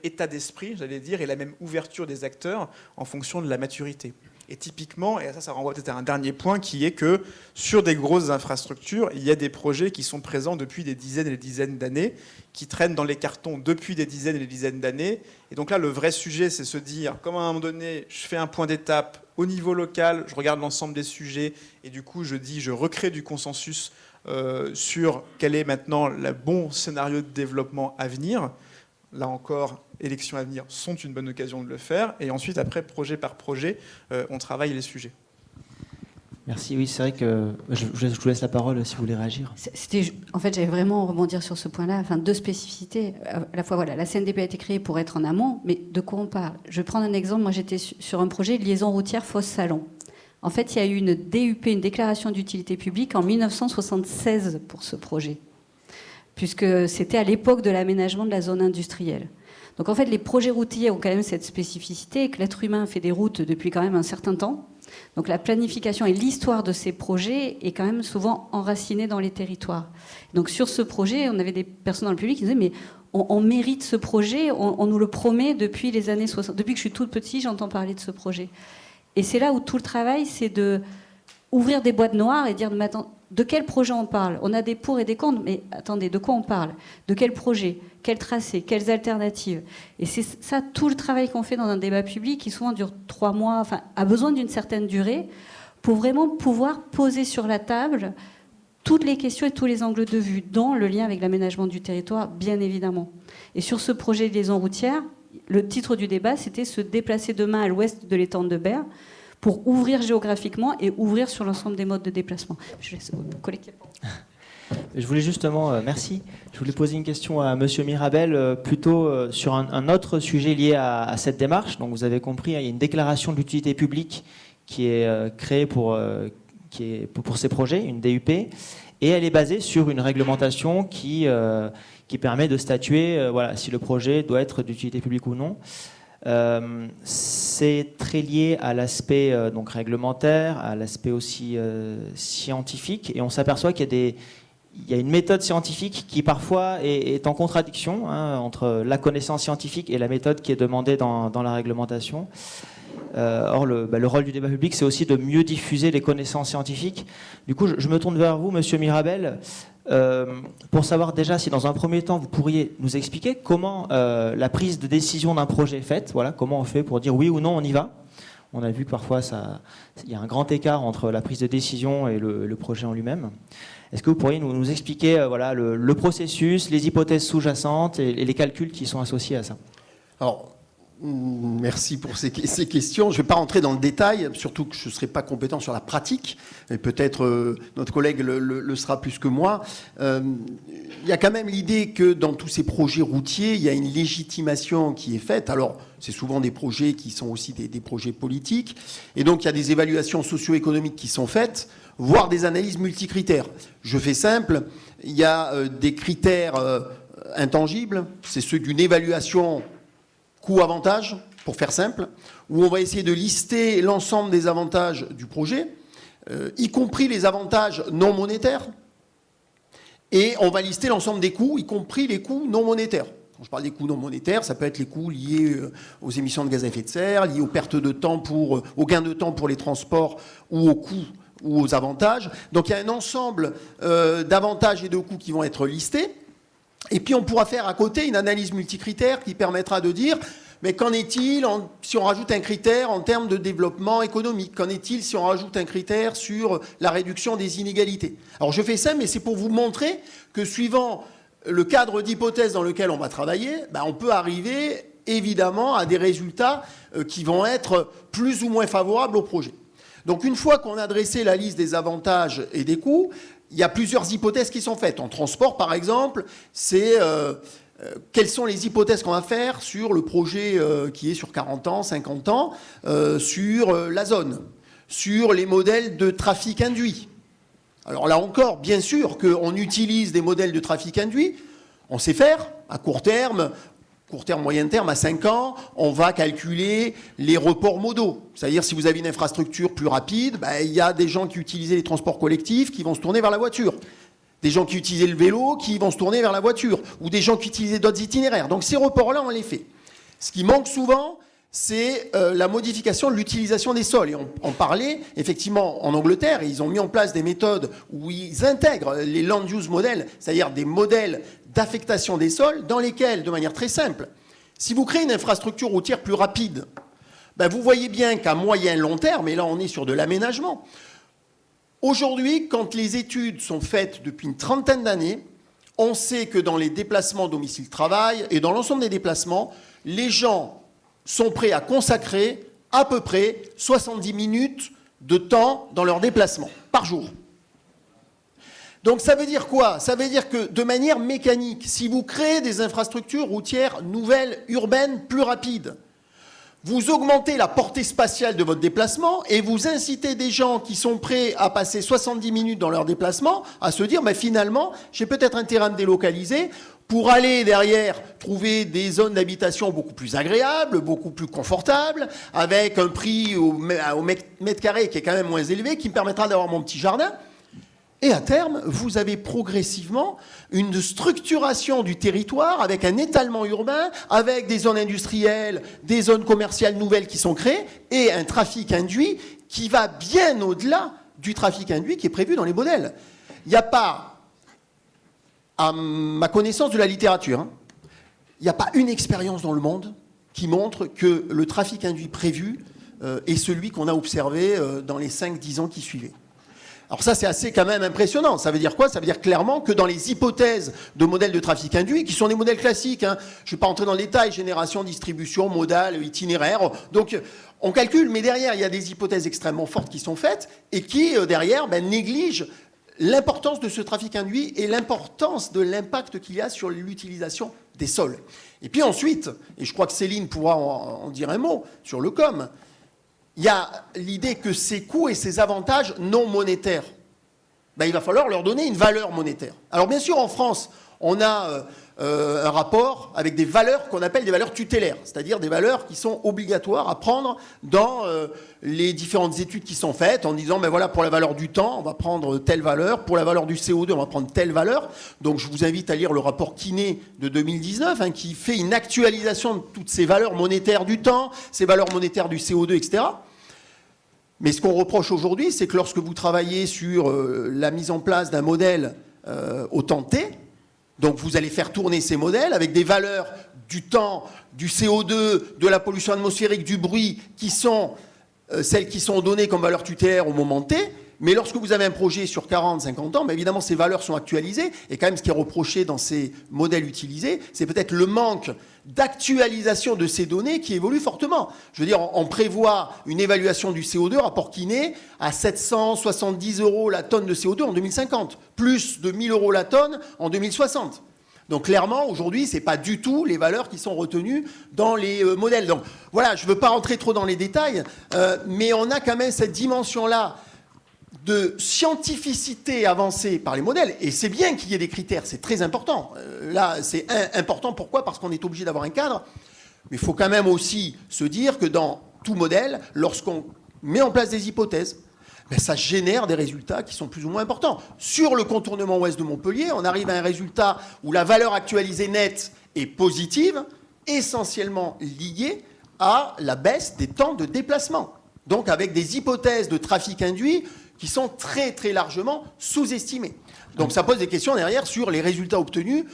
état d'esprit, j'allais dire, et la même ouverture des acteurs en fonction de la maturité. Et typiquement, et ça renvoie peut-être à un dernier point, qui est que sur des grosses infrastructures, il y a des projets qui sont présents depuis des dizaines et des dizaines d'années, qui traînent dans les cartons depuis des dizaines et des dizaines d'années. Et donc là, le vrai sujet, c'est se dire, comme à un moment donné, je fais un point d'étape au niveau local, je regarde l'ensemble des sujets, et du coup, je recrée du consensus sur quel est maintenant le bon scénario de développement à venir. Là encore, élections à venir sont une bonne occasion de le faire. Et ensuite, après, projet par projet, on travaille les sujets. Merci. Oui, c'est vrai que je vous laisse la parole si vous voulez réagir. En fait, j'allais vraiment rebondir sur ce point-là. Enfin, deux spécificités. À la fois, voilà, la CNDP a été créée pour être en amont, mais de quoi on parle? Je vais prendre un exemple. Moi, j'étais sur un projet de liaison routière Fosse-Salon. En fait, il y a eu une DUP, une déclaration d'utilité publique, en 1976 pour ce projet, puisque c'était à l'époque de l'aménagement de la zone industrielle. Donc en fait, les projets routiers ont quand même cette spécificité que l'être humain fait des routes depuis quand même un certain temps. Donc la planification et l'histoire de ces projets est quand même souvent enracinée dans les territoires. Donc sur ce projet, on avait des personnes dans le public qui disaient mais on mérite ce projet, on nous le promet depuis les années 60. Depuis que je suis toute petite, j'entends parler de ce projet. Et c'est là où tout le travail, c'est de ouvrir des boîtes noires et dire mais attends, de quel projet on parle? On a des pour et des contre, mais attendez, de quoi on parle? De quel projet? Quel tracé? Quelles alternatives? Et c'est ça tout le travail qu'on fait dans un débat public qui souvent dure 3 mois, enfin a besoin d'une certaine durée pour vraiment pouvoir poser sur la table toutes les questions et tous les angles de vue, dont le lien avec l'aménagement du territoire, bien évidemment. Et sur ce projet de liaison routière, le titre du débat, c'était « Se déplacer demain à l'ouest de l'étang de Berre » pour ouvrir géographiquement et ouvrir sur l'ensemble des modes de déplacement. Je laisse collectivement. Je voulais justement, merci, je voulais poser une question à Monsieur Mirabel, plutôt sur un autre sujet lié à cette démarche. Donc vous avez compris, il y a une déclaration d'utilité publique qui est créée pour ces projets, une DUP. et elle est basée sur une réglementation qui permet de statuer voilà, si le projet doit être d'utilité publique ou non. C'est très lié à l'aspect donc réglementaire, à l'aspect aussi scientifique, et on s'aperçoit qu'il y a une méthode scientifique qui parfois est en contradiction entre la connaissance scientifique et la méthode qui est demandée dans la réglementation. Or, le rôle du débat public, c'est aussi de mieux diffuser les connaissances scientifiques. Du coup, je me tourne vers vous, Monsieur Mirabel, pour savoir déjà si dans un premier temps, vous pourriez nous expliquer comment la prise de décision d'un projet est faite. Voilà, comment on fait pour dire oui ou non, on y va. On a vu que parfois, il y a un grand écart entre la prise de décision et le projet en lui-même. Est-ce que vous pourriez nous expliquer voilà, le processus, les hypothèses sous-jacentes et les calculs qui sont associés à ça? Alors, merci pour ces questions. Je ne vais pas rentrer dans le détail, surtout que je ne serai pas compétent sur la pratique, et peut-être notre collègue le sera plus que moi. Il y a quand même l'idée que dans tous ces projets routiers, il y a une légitimation qui est faite. Alors, c'est souvent des projets qui sont aussi des projets politiques, et donc il y a des évaluations socio-économiques qui sont faites, voire des analyses multicritères. Je fais simple, il y a des critères intangibles, c'est ceux d'une évaluation coût-avantage, pour faire simple, où on va essayer de lister l'ensemble des avantages du projet, y compris les avantages non monétaires, et on va lister l'ensemble des coûts, y compris les coûts non monétaires. Quand je parle des coûts non monétaires, ça peut être les coûts liés aux émissions de gaz à effet de serre, liés aux pertes de temps aux gains de temps pour les transports, ou aux coûts ou aux avantages. Donc il y a un ensemble d'avantages et de coûts qui vont être listés. Et puis on pourra faire à côté une analyse multicritère qui permettra de dire, mais qu'en est-il si on rajoute un critère en termes de développement économique? Qu'en est-il si on rajoute un critère sur la réduction des inégalités? Alors je fais ça, mais c'est pour vous montrer que suivant le cadre d'hypothèse dans lequel on va travailler, on peut arriver évidemment à des résultats qui vont être plus ou moins favorables au projet. Donc une fois qu'on a dressé la liste des avantages et des coûts, il y a plusieurs hypothèses qui sont faites. En transport, par exemple, c'est quelles sont les hypothèses qu'on va faire sur le projet qui est sur 40 ans, 50 ans, sur la zone, sur les modèles de trafic induit. Alors là encore, bien sûr qu'on utilise des modèles de trafic induit. On sait faire, à court terme, moyen terme, à 5 ans, on va calculer les reports modaux. C'est-à-dire, si vous avez une infrastructure plus rapide, il y a des gens qui utilisaient les transports collectifs qui vont se tourner vers la voiture. Des gens qui utilisaient le vélo qui vont se tourner vers la voiture. Ou des gens qui utilisaient d'autres itinéraires. Donc ces reports-là, on les fait. Ce qui manque souvent, c'est la modification de l'utilisation des sols. Et on parlait, effectivement, en Angleterre, ils ont mis en place des méthodes où ils intègrent les land use models, c'est-à-dire des modèles d'affectation des sols dans lesquels, de manière très simple, si vous créez une infrastructure routière plus rapide, vous voyez bien qu'à moyen long terme, et là on est sur de l'aménagement, aujourd'hui, quand les études sont faites depuis une trentaine d'années, on sait que dans les déplacements domicile-travail et dans l'ensemble des déplacements, les gens sont prêts à consacrer à peu près 70 minutes de temps dans leur déplacement par jour. Donc ça veut dire quoi? Ça veut dire que de manière mécanique, si vous créez des infrastructures routières nouvelles, urbaines, plus rapides, vous augmentez la portée spatiale de votre déplacement et vous incitez des gens qui sont prêts à passer 70 minutes dans leur déplacement à se dire finalement, j'ai peut-être intérêt à me délocaliser pour aller derrière trouver des zones d'habitation beaucoup plus agréables, beaucoup plus confortables, avec un prix au mètre carré qui est quand même moins élevé, qui me permettra d'avoir mon petit jardin. Et à terme, vous avez progressivement une structuration du territoire avec un étalement urbain, avec des zones industrielles, des zones commerciales nouvelles qui sont créées et un trafic induit qui va bien au-delà du trafic induit qui est prévu dans les modèles. Il n'y a pas, à ma connaissance de la littérature, il n'y a pas une expérience dans le monde qui montre que le trafic induit prévu est celui qu'on a observé dans les 5-10 ans qui suivaient. Alors ça, c'est assez quand même impressionnant. Ça veut dire quoi? Ça veut dire clairement que dans les hypothèses de modèles de trafic induit, qui sont des modèles classiques, je ne vais pas entrer dans le détail, génération, distribution, modal, itinéraire, donc on calcule, mais derrière, il y a des hypothèses extrêmement fortes qui sont faites et qui, derrière, négligent l'importance de ce trafic induit et l'importance de l'impact qu'il y a sur l'utilisation des sols. Et puis ensuite, et je crois que Céline pourra en dire un mot sur le com', il y a l'idée que ces coûts et ces avantages non monétaires il va falloir leur donner une valeur monétaire. Alors bien sûr, en France, on a un rapport avec des valeurs qu'on appelle des valeurs tutélaires, c'est-à-dire des valeurs qui sont obligatoires à prendre dans les différentes études qui sont faites en disant, voilà, pour la valeur du temps, on va prendre telle valeur, pour la valeur du CO2, on va prendre telle valeur. Donc je vous invite à lire le rapport Quinet de 2019, qui fait une actualisation de toutes ces valeurs monétaires du temps, ces valeurs monétaires du CO2, etc. Mais ce qu'on reproche aujourd'hui, c'est que lorsque vous travaillez sur la mise en place d'un modèle au temps T, donc vous allez faire tourner ces modèles avec des valeurs du temps, du CO2, de la pollution atmosphérique, du bruit, qui sont celles qui sont données comme valeurs tutélaires au moment T. Mais lorsque vous avez un projet sur 40, 50 ans, évidemment, ces valeurs sont actualisées. Et quand même, ce qui est reproché dans ces modèles utilisés, c'est peut-être le manque d'actualisation de ces données qui évoluent fortement. Je veux dire, on prévoit une évaluation du CO2, rapport Quinet, à 770 € la tonne de CO2 en 2050, plus de 1000 € la tonne en 2060. Donc clairement, aujourd'hui, ce n'est pas du tout les valeurs qui sont retenues dans les modèles. Donc voilà, je ne veux pas rentrer trop dans les détails, mais on a quand même cette dimension-là de scientificité avancée par les modèles, et c'est bien qu'il y ait des critères, c'est très important. Là, c'est important, pourquoi ? Parce qu'on est obligé d'avoir un cadre, mais il faut quand même aussi se dire que dans tout modèle, lorsqu'on met en place des hypothèses, ça génère des résultats qui sont plus ou moins importants. Sur le contournement ouest de Montpellier, on arrive à un résultat où la valeur actualisée nette est positive, essentiellement liée à la baisse des temps de déplacement. Donc avec des hypothèses de trafic induit qui sont très très largement sous-estimées. Donc ça pose des questions derrière sur les résultats obtenus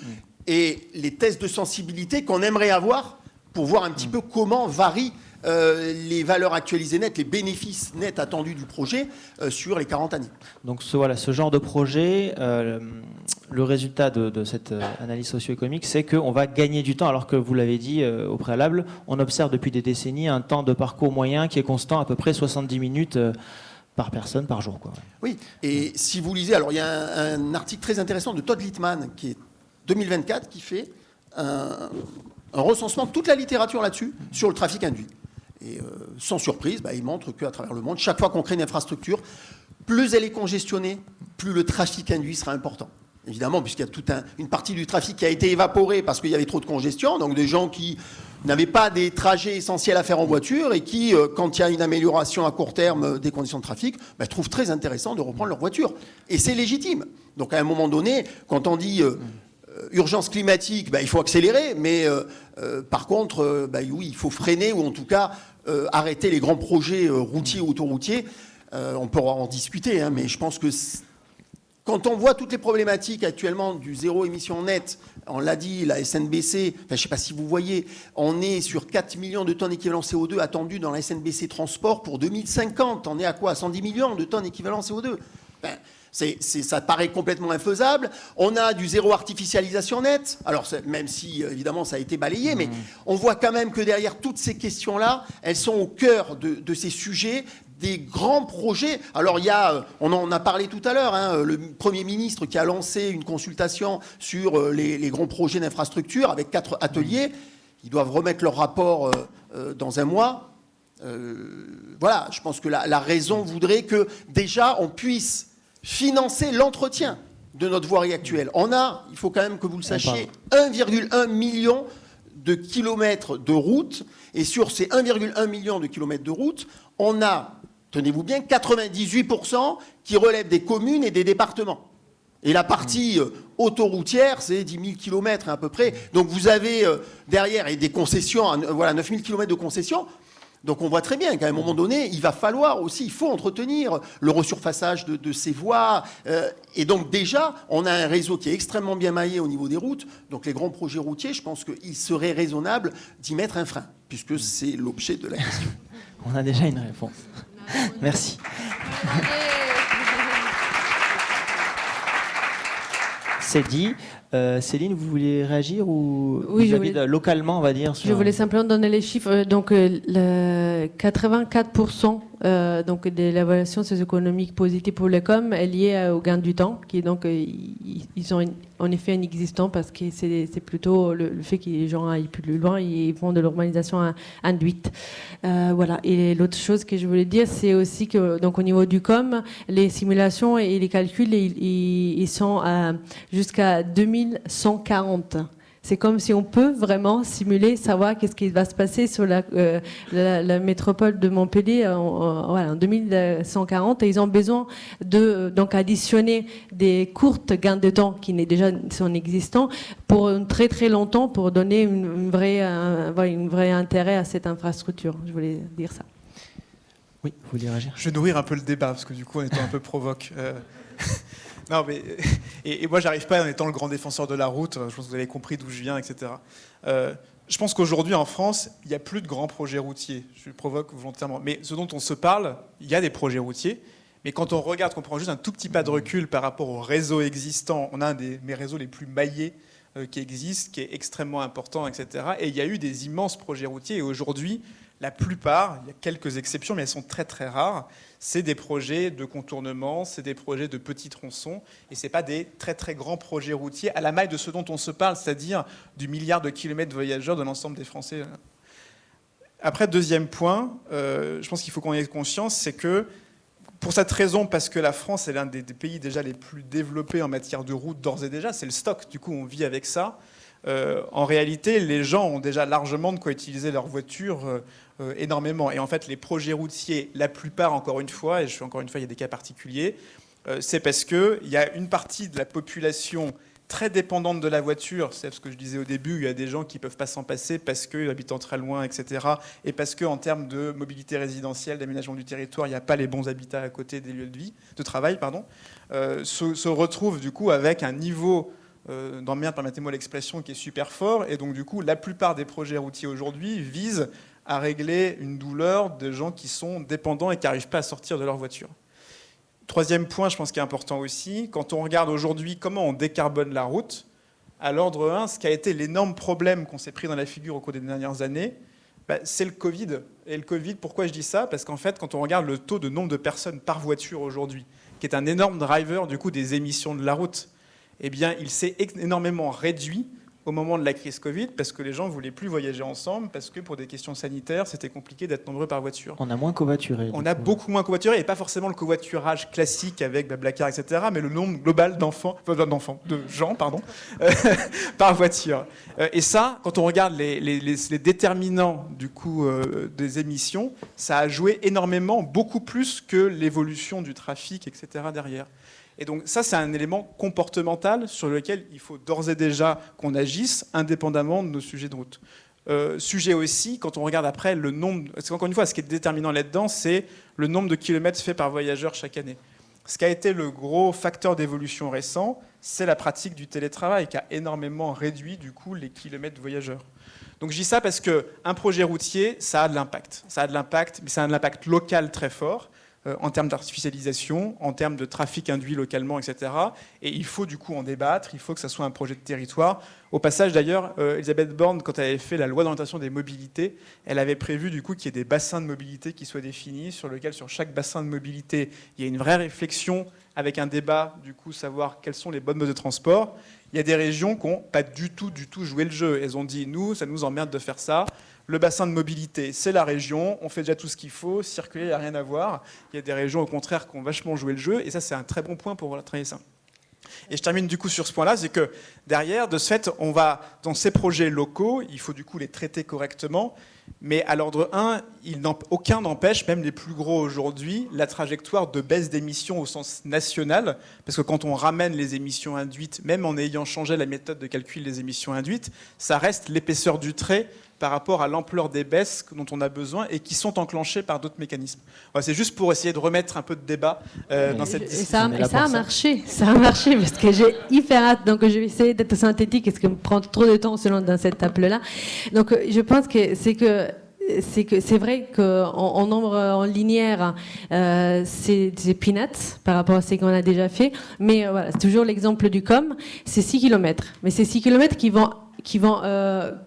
et les tests de sensibilité qu'on aimerait avoir pour voir un petit peu comment varient les valeurs actualisées nettes, les bénéfices nets attendus du projet sur les 40 années. Donc ce genre de projet, le résultat de cette analyse socio-économique, c'est qu'on va gagner du temps, alors que vous l'avez dit au préalable, on observe depuis des décennies un temps de parcours moyen qui est constant, à peu près 70 minutes par personne par jour, quoi. Oui, et si vous lisez, alors il y a un article très intéressant de Todd Littman, qui est 2024, qui fait un recensement de toute la littérature là-dessus, sur le trafic induit. Et sans surprise, il montre qu'à travers le monde, chaque fois qu'on crée une infrastructure, plus elle est congestionnée, plus le trafic induit sera important. Évidemment, puisqu'il y a toute une partie du trafic qui a été évaporée parce qu'il y avait trop de congestion, donc des gens qui n'avaient pas des trajets essentiels à faire en voiture et qui, quand il y a une amélioration à court terme des conditions de trafic, trouvent très intéressant de reprendre leur voiture. Et c'est légitime. Donc à un moment donné, quand on dit urgence climatique, il faut accélérer, mais par contre, oui, il faut freiner ou en tout cas arrêter les grands projets routiers ou autoroutiers. On pourra en discuter, mais je pense que quand on voit toutes les problématiques actuellement du zéro émission nette, on l'a dit, la SNBC, je ne sais pas si vous voyez, on est sur 4 millions de tonnes équivalent CO2 attendus dans la SNBC Transport pour 2050. On est à quoi ? 110 millions de tonnes équivalent CO2. Ça paraît complètement infaisable. On a du zéro artificialisation nette. Alors, même si, évidemment, ça a été balayé, mais on voit quand même que derrière toutes ces questions-là, elles sont au cœur de ces sujets, des grands projets. Alors, on en a parlé tout à l'heure, le Premier ministre qui a lancé une consultation sur les grands projets d'infrastructure avec 4 ateliers. Ils doivent remettre leur rapport dans un mois. Voilà, je pense que la raison voudrait que, déjà, on puisse financer l'entretien de notre voirie actuelle. On a, il faut quand même que vous le sachiez, 1,1 million de kilomètres de route. Et sur ces 1,1 million de kilomètres de route, on a, tenez-vous bien, 98% qui relèvent des communes et des départements. Et la partie autoroutière, c'est 10 000 kilomètres à peu près. Donc vous avez derrière et des concessions, voilà, 9 000 kilomètres de concessions. Donc on voit très bien qu'à un moment donné, il va falloir aussi, il faut entretenir le resurfaçage de ces voies. Et donc déjà, on a un réseau qui est extrêmement bien maillé au niveau des routes. Donc les grands projets routiers, je pense qu'il serait raisonnable d'y mettre un frein, puisque c'est l'objet de la question. On a déjà une réponse. Merci. C'est dit. Céline, vous voulez réagir ou Oui, je vis-à-vis voulais- localement, on va dire Je voulais simplement donner les chiffres. Donc, le 84% donc de l'évaluation socio-économique positive pour les COM est liée au gain du temps, qui est donc ils ont en effet inexistant parce que c'est plutôt le fait que les gens aillent plus loin, ils font de l'urbanisation induite. Voilà. Et l'autre chose que je voulais dire, c'est aussi que donc au niveau du COM, les simulations et les calculs, ils sont jusqu'à 2140. C'est comme si on peut vraiment simuler, savoir qu'est-ce qui va se passer sur la métropole de Montpellier en 2140. Et ils ont besoin de donc additionner des courtes gains de temps qui déjà sont existants pour très très longtemps pour donner une vraie intérêt à cette infrastructure. Je voulais dire ça. Oui, vous voulez réagir? Je vais nourrir un peu le débat, parce que du coup, en étant un peu provoque. Non, mais, et moi, j'arrive pas en étant le grand défenseur de la route. Je pense que vous avez compris d'où je viens, etc. Je pense qu'aujourd'hui, en France, il n'y a plus de grands projets routiers. Je le provoque volontairement. Mais ce dont on se parle, il y a des projets routiers. Mais quand on regarde, qu'on prend juste un tout petit pas de recul par rapport au réseau existant, on a un des mes réseaux les plus maillés qui existent, qui est extrêmement important, etc. Et il y a eu des immenses projets routiers. Et aujourd'hui, la plupart, il y a quelques exceptions, mais elles sont très très rares, c'est des projets de contournement, c'est des projets de petits tronçons, et ce n'est pas des très très grands projets routiers à la maille de ce dont on se parle, c'est-à-dire du milliard de kilomètres voyageurs de l'ensemble des Français. Après, deuxième point, je pense qu'il faut qu'on ait conscience, c'est que pour cette raison, parce que la France est l'un des pays déjà les plus développés en matière de route d'ores et déjà, c'est le stock, du coup on vit avec ça. En réalité, les gens ont déjà largement de quoi utiliser leur voiture énormément. Et en fait, les projets routiers, la plupart, encore une fois, il y a des cas particuliers, c'est parce qu'il y a une partie de la population très dépendante de la voiture. C'est ce que je disais au début, il y a des gens qui ne peuvent pas s'en passer parce qu'ils habitent très loin, etc. Et parce qu'en termes de mobilité résidentielle, d'aménagement du territoire, il n'y a pas les bons habitats à côté des lieux de travail, se retrouvent du coup avec un niveau d'emmerde, permettez-moi l'expression, qui est super fort. Et donc, du coup, la plupart des projets routiers aujourd'hui visent à régler une douleur de gens qui sont dépendants et qui n'arrivent pas à sortir de leur voiture. Troisième point, je pense, qui est important aussi, quand on regarde aujourd'hui comment on décarbone la route, à l'ordre 1, ce qui a été l'énorme problème qu'on s'est pris dans la figure au cours des dernières années, c'est le Covid. Et le Covid, pourquoi je dis ça? Parce qu'en fait, quand on regarde le taux de nombre de personnes par voiture aujourd'hui, qui est un énorme driver du coup des émissions de la route, eh bien, il s'est énormément réduit au moment de la crise Covid, parce que les gens ne voulaient plus voyager ensemble, parce que pour des questions sanitaires, c'était compliqué d'être nombreux par voiture. On a moins covoituré. On a beaucoup moins covoituré, et pas forcément le covoiturage classique avec Blablacar, etc., mais le nombre global de gens, par voiture. Et ça, quand on regarde les déterminants du coup des émissions, ça a joué énormément, beaucoup plus que l'évolution du trafic, etc. derrière. Et donc ça, c'est un élément comportemental sur lequel il faut d'ores et déjà qu'on agisse indépendamment de nos sujets de route. Sujet aussi, quand on regarde après le nombre... Parce qu'encore une fois, ce qui est déterminant là-dedans, c'est le nombre de kilomètres faits par voyageur chaque année. Ce qui a été le gros facteur d'évolution récent, c'est la pratique du télétravail qui a énormément réduit du coup les kilomètres voyageurs. Donc je dis ça parce qu'un projet routier, ça a de l'impact. Ça a de l'impact, mais ça a un impact local très fort. En termes d'artificialisation, en termes de trafic induit localement, etc. Et il faut du coup en débattre, il faut que ça soit un projet de territoire. Au passage d'ailleurs, Elisabeth Borne, quand elle avait fait la loi d'orientation des mobilités, elle avait prévu du coup qu'il y ait des bassins de mobilité qui soient définis, sur lesquels sur chaque bassin de mobilité, il y a une vraie réflexion avec un débat, du coup, savoir quels sont les bonnes modes de transport. Il y a des régions qui n'ont pas du tout joué le jeu. Elles ont dit, nous, ça nous emmerde de faire ça. Le bassin de mobilité, c'est la région, on fait déjà tout ce qu'il faut, circuler, il n'y a rien à voir. Il y a des régions, au contraire, qui ont vachement joué le jeu, et ça, c'est un très bon point pour travailler ça. Et je termine du coup sur ce point-là, c'est que derrière, de ce fait, on va, dans ces projets locaux, il faut du coup les traiter correctement, mais à l'ordre 1, aucun n'empêche, même les plus gros aujourd'hui, la trajectoire de baisse d'émissions au sens national, parce que quand on ramène les émissions induites, même en ayant changé la méthode de calcul des émissions induites, ça reste l'épaisseur du trait par rapport à l'ampleur des baisses dont on a besoin et qui sont enclenchées par d'autres mécanismes. Voilà, c'est juste pour essayer de remettre un peu de débat dans cette discussion. Et ça a marché, parce que j'ai hyper hâte, donc je vais essayer d'être synthétique, parce que me prend trop de temps selon dans cette table-là. Donc je pense que c'est que c'est que c'est vrai qu'en nombre en linéaire, c'est peanuts par rapport à ce qu'on a déjà fait. Mais voilà, c'est toujours l'exemple du COM, c'est 6 km. Mais c'est 6 km qui vont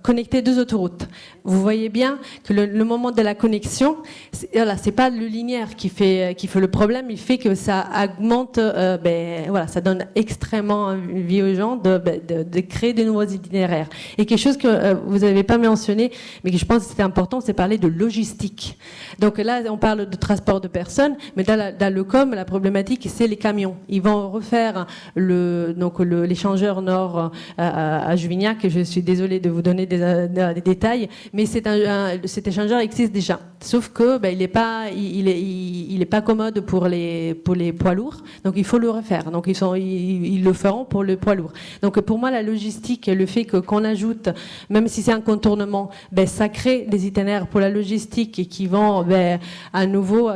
connecter 2 autoroutes. Vous voyez bien que le moment de la connexion, c'est pas le linéaire qui fait le problème, il fait que ça augmente, ça donne extrêmement envie aux gens de créer de nouveaux itinéraires. Et quelque chose que vous n'avez pas mentionné, mais que je pense que c'était important, c'est parler de logistique. Donc là, on parle de transport de personnes, mais dans le COM, la problématique, c'est les camions. Ils vont refaire l'échangeur nord à Juvignac. Je suis désolée de vous donner des détails, mais cet échangeur existe déjà. Sauf que il est pas commode pour les poids lourds, donc il faut le refaire. Donc ils le feront pour le poids lourd. Donc pour moi, la logistique, le fait qu'on ajoute, même si c'est un contournement, ça crée des itinéraires pour la logistique et qui vont à nouveau,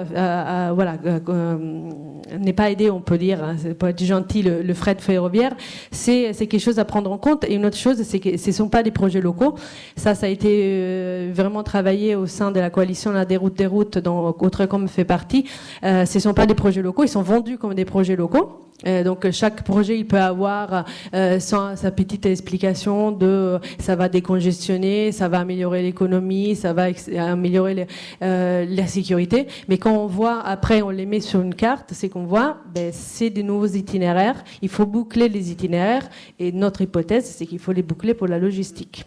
n'est pas aidé, on peut dire, hein, c'est pas être gentil, le fret ferroviaire. C'est quelque chose à prendre en compte. Et une autre chose, c'est que ce ne sont pas des projets locaux. Ça a été vraiment travaillé au sein de la coalition des routes, dont Outrecom fait partie. Ce ne sont pas des projets locaux, ils sont vendus comme des projets locaux. Donc chaque projet, il peut avoir sa petite explication de ça va décongestionner, ça va améliorer l'économie, ça va améliorer la sécurité. Mais quand on voit, après on les met sur une carte, c'est qu'on voit, c'est des nouveaux itinéraires. Il faut boucler les itinéraires et notre hypothèse, c'est qu'il faut les boucler pour la logistique.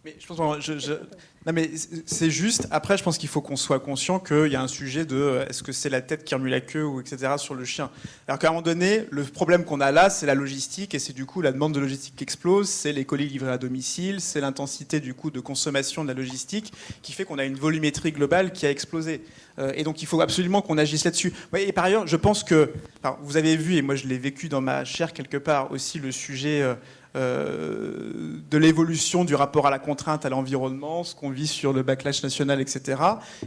Mais je pense, non mais c'est juste. Après, je pense qu'il faut qu'on soit conscient qu'il y a un sujet de est-ce que c'est la tête qui remue la queue ou etc. sur le chien. Alors qu'à un moment donné, le problème qu'on a là, c'est la logistique et c'est du coup la demande de logistique qui explose, c'est les colis livrés à domicile, c'est l'intensité du coup de consommation de la logistique qui fait qu'on a une volumétrie globale qui a explosé. Et donc il faut absolument qu'on agisse là-dessus. Et par ailleurs, je pense que vous avez vu et moi je l'ai vécu dans ma chair quelque part aussi le sujet. De l'évolution du rapport à la contrainte, à l'environnement, ce qu'on vit sur le backlash national, etc.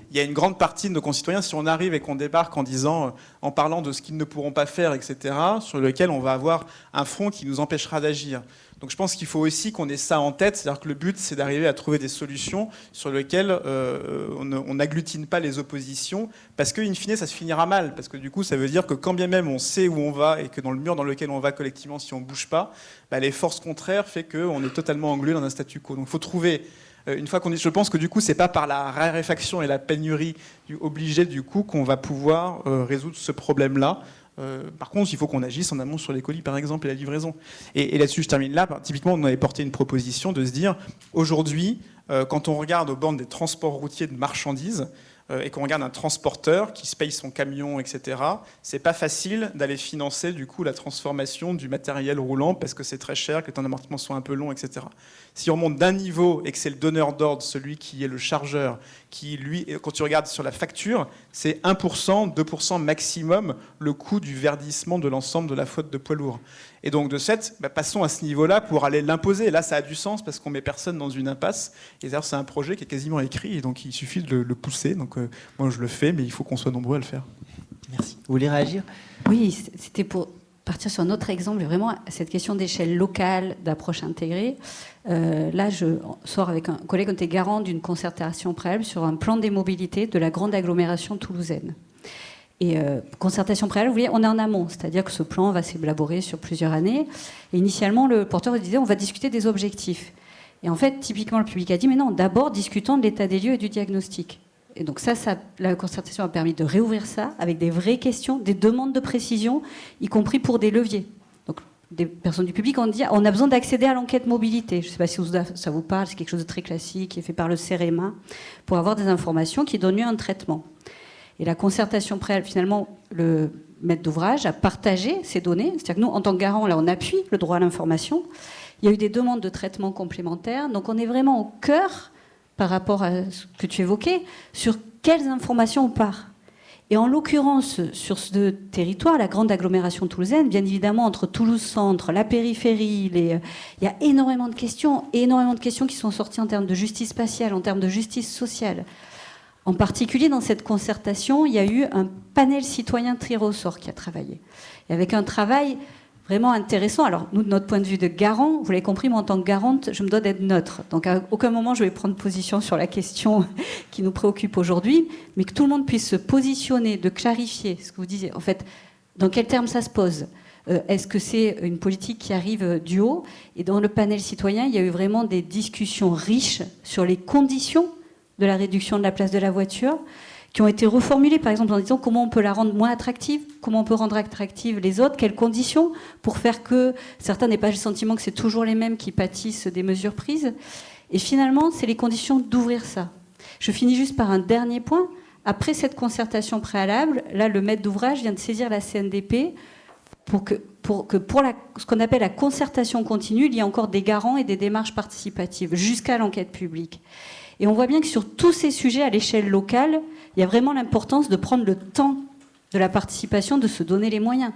Il y a une grande partie de nos concitoyens, si on arrive et qu'on débarque en disant, en parlant de ce qu'ils ne pourront pas faire, etc., sur lequel on va avoir un front qui nous empêchera d'agir. Donc je pense qu'il faut aussi qu'on ait ça en tête, c'est-à-dire que le but, c'est d'arriver à trouver des solutions sur lesquelles on n'agglutine pas les oppositions, parce que in fine, ça se finira mal, parce que du coup, ça veut dire que quand bien même on sait où on va et que dans le mur dans lequel on va collectivement, si on ne bouge pas, les forces contraires fait qu'on est totalement englué dans un statu quo. Donc il faut trouver... Une fois qu'on est, je pense que du coup, c'est pas par la raréfaction et la pénurie obligée du coup qu'on va pouvoir résoudre ce problème-là. Par contre, il faut qu'on agisse en amont sur les colis, par exemple, et la livraison. Et là-dessus, je termine là. Typiquement, on avait porté une proposition de se dire, aujourd'hui, quand on regarde aux bornes des transports routiers de marchandises, et qu'on regarde un transporteur qui se paye son camion, etc., c'est pas facile d'aller financer du coup la transformation du matériel roulant parce que c'est très cher, que les temps d'amortissement sont un peu longs, etc. Si on monte d'un niveau et que c'est le donneur d'ordre, celui qui est le chargeur, qui lui, quand tu regardes sur la facture, c'est 1%, 2% maximum le coût du verdissement de l'ensemble de la flotte de poids lourds. Et donc de fait, passons à ce niveau-là pour aller l'imposer. Et là, ça a du sens parce qu'on met personne dans une impasse. Et d'ailleurs, c'est un projet qui est quasiment écrit, et donc il suffit de le pousser. Donc moi, je le fais, mais il faut qu'on soit nombreux à le faire. Merci. Vous voulez réagir ? Oui, c'était pour partir sur un autre exemple, vraiment cette question d'échelle locale, d'approche intégrée. Là, je sors avec un collègue, on était garant d'une concertation préalable sur un plan des mobilités de la grande agglomération toulousaine. Et concertation préalable, vous voyez, on est en amont, c'est-à-dire que ce plan va s'élaborer sur plusieurs années. Et initialement, le porteur disait on va discuter des objectifs. Et en fait, typiquement, le public a dit mais non, d'abord discutons de l'état des lieux et du diagnostic. Et donc ça, la concertation a permis de réouvrir ça avec des vraies questions, des demandes de précision, y compris pour des leviers. Donc des personnes du public ont dit on a besoin d'accéder à l'enquête mobilité. Je ne sais pas si ça vous parle, c'est quelque chose de très classique qui est fait par le CEREMA pour avoir des informations qui donnent lieu à un traitement. Et la concertation préalable, finalement, le maître d'ouvrage a partagé ces données. C'est-à-dire que nous, en tant que garant, là, on appuie le droit à l'information. Il y a eu des demandes de traitement complémentaires. Donc on est vraiment au cœur, par rapport à ce que tu évoquais, sur quelles informations on part. Et en l'occurrence, sur ce territoire, la grande agglomération toulousaine, bien évidemment, entre Toulouse-Centre, la périphérie, il y a énormément de questions qui sont sorties en termes de justice spatiale, en termes de justice sociale. En particulier, dans cette concertation, il y a eu un panel citoyen tiré au sort qui a travaillé. Et avec un travail vraiment intéressant. Alors, nous, de notre point de vue de garant, vous l'avez compris, moi, en tant que garante, je me dois d'être neutre. Donc, à aucun moment, je vais prendre position sur la question qui nous préoccupe aujourd'hui, mais que tout le monde puisse se positionner, de clarifier ce que vous disiez. En fait, dans quels termes ça se pose ? Est-ce que c'est une politique qui arrive du haut ? Et dans le panel citoyen, il y a eu vraiment des discussions riches sur les conditions de la réduction de la place de la voiture, qui ont été reformulées, par exemple, en disant comment on peut la rendre moins attractive, comment on peut rendre attractive les autres, quelles conditions, pour faire que certains n'aient pas le sentiment que c'est toujours les mêmes qui pâtissent des mesures prises. Et finalement, c'est les conditions d'ouvrir ça. Je finis juste par un dernier point. Après cette concertation préalable, là, le maître d'ouvrage vient de saisir la CNDP pour ce qu'on appelle la concertation continue, il y a encore des garants et des démarches participatives jusqu'à l'enquête publique. Et on voit bien que sur tous ces sujets à l'échelle locale, il y a vraiment l'importance de prendre le temps de la participation, de se donner les moyens,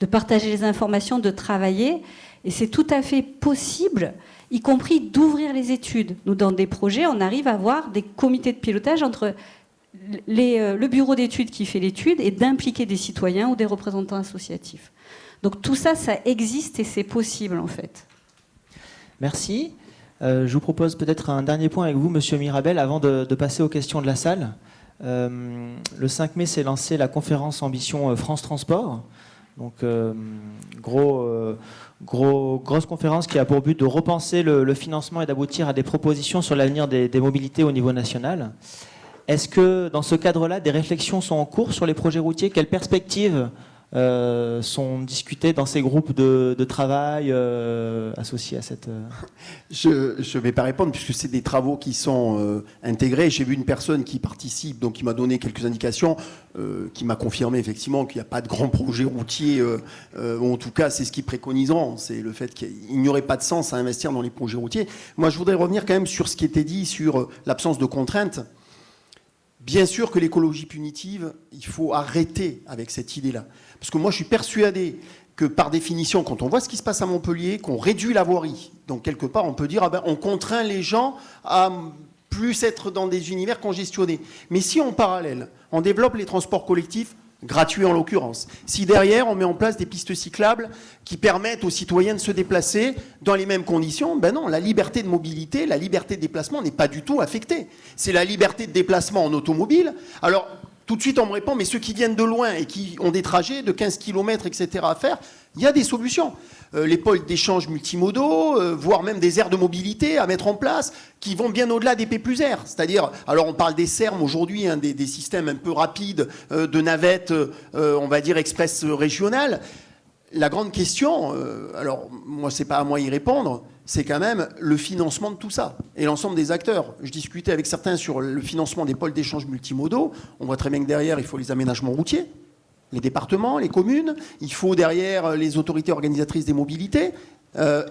de partager les informations, de travailler. Et c'est tout à fait possible, y compris d'ouvrir les études. Nous, dans des projets, on arrive à avoir des comités de pilotage entre le bureau d'études qui fait l'étude et d'impliquer des citoyens ou des représentants associatifs. Donc tout ça, ça existe et c'est possible en fait. Merci. Je vous propose peut-être un dernier point avec vous, Monsieur Mirabel, avant de passer aux questions de la salle. Le 5 mai s'est lancée la conférence Ambition France Transport. Donc, grosse conférence qui a pour but de repenser le financement et d'aboutir à des propositions sur l'avenir des mobilités au niveau national. Est-ce que, dans ce cadre-là, des réflexions sont en cours sur les projets routiers ? Quelles perspectives sont discutées dans ces groupes de travail associés à cette... Je ne vais pas répondre puisque c'est des travaux qui sont intégrés. J'ai vu une personne qui participe, donc qui m'a donné quelques indications, qui m'a confirmé effectivement qu'il n'y a pas de grand projet routier, ou en tout cas c'est ce qu'ils préconiseront, c'est le fait qu'il n'y aurait pas de sens à investir dans les projets routiers. Moi je voudrais revenir quand même sur ce qui était dit sur l'absence de contraintes. Bien sûr que l'écologie punitive, il faut arrêter avec cette idée-là. Parce que moi, je suis persuadé que, par définition, quand on voit ce qui se passe à Montpellier, qu'on réduit la voirie, donc quelque part, on peut dire, on contraint les gens à plus être dans des univers congestionnés. Mais si, en parallèle, on développe les transports collectifs, gratuits en l'occurrence, si derrière, on met en place des pistes cyclables qui permettent aux citoyens de se déplacer dans les mêmes conditions, ben non, la liberté de mobilité, la liberté de déplacement n'est pas du tout affectée. C'est la liberté de déplacement en automobile. Alors, tout de suite, on me répond, mais ceux qui viennent de loin et qui ont des trajets de 15 km, etc. à faire, il y a des solutions. Les pôles d'échange multimodaux, voire même des aires de mobilité à mettre en place, qui vont bien au-delà des P+R. C'est-à-dire, alors on parle des SERM aujourd'hui, hein, des systèmes un peu rapides de navettes, on va dire express régionales. La grande question, alors moi c'est pas à moi y répondre, c'est quand même le financement de tout ça et l'ensemble des acteurs. Je discutais avec certains sur le financement des pôles d'échange multimodaux. On voit très bien que derrière, il faut les aménagements routiers, les départements, les communes. Il faut derrière les autorités organisatrices des mobilités.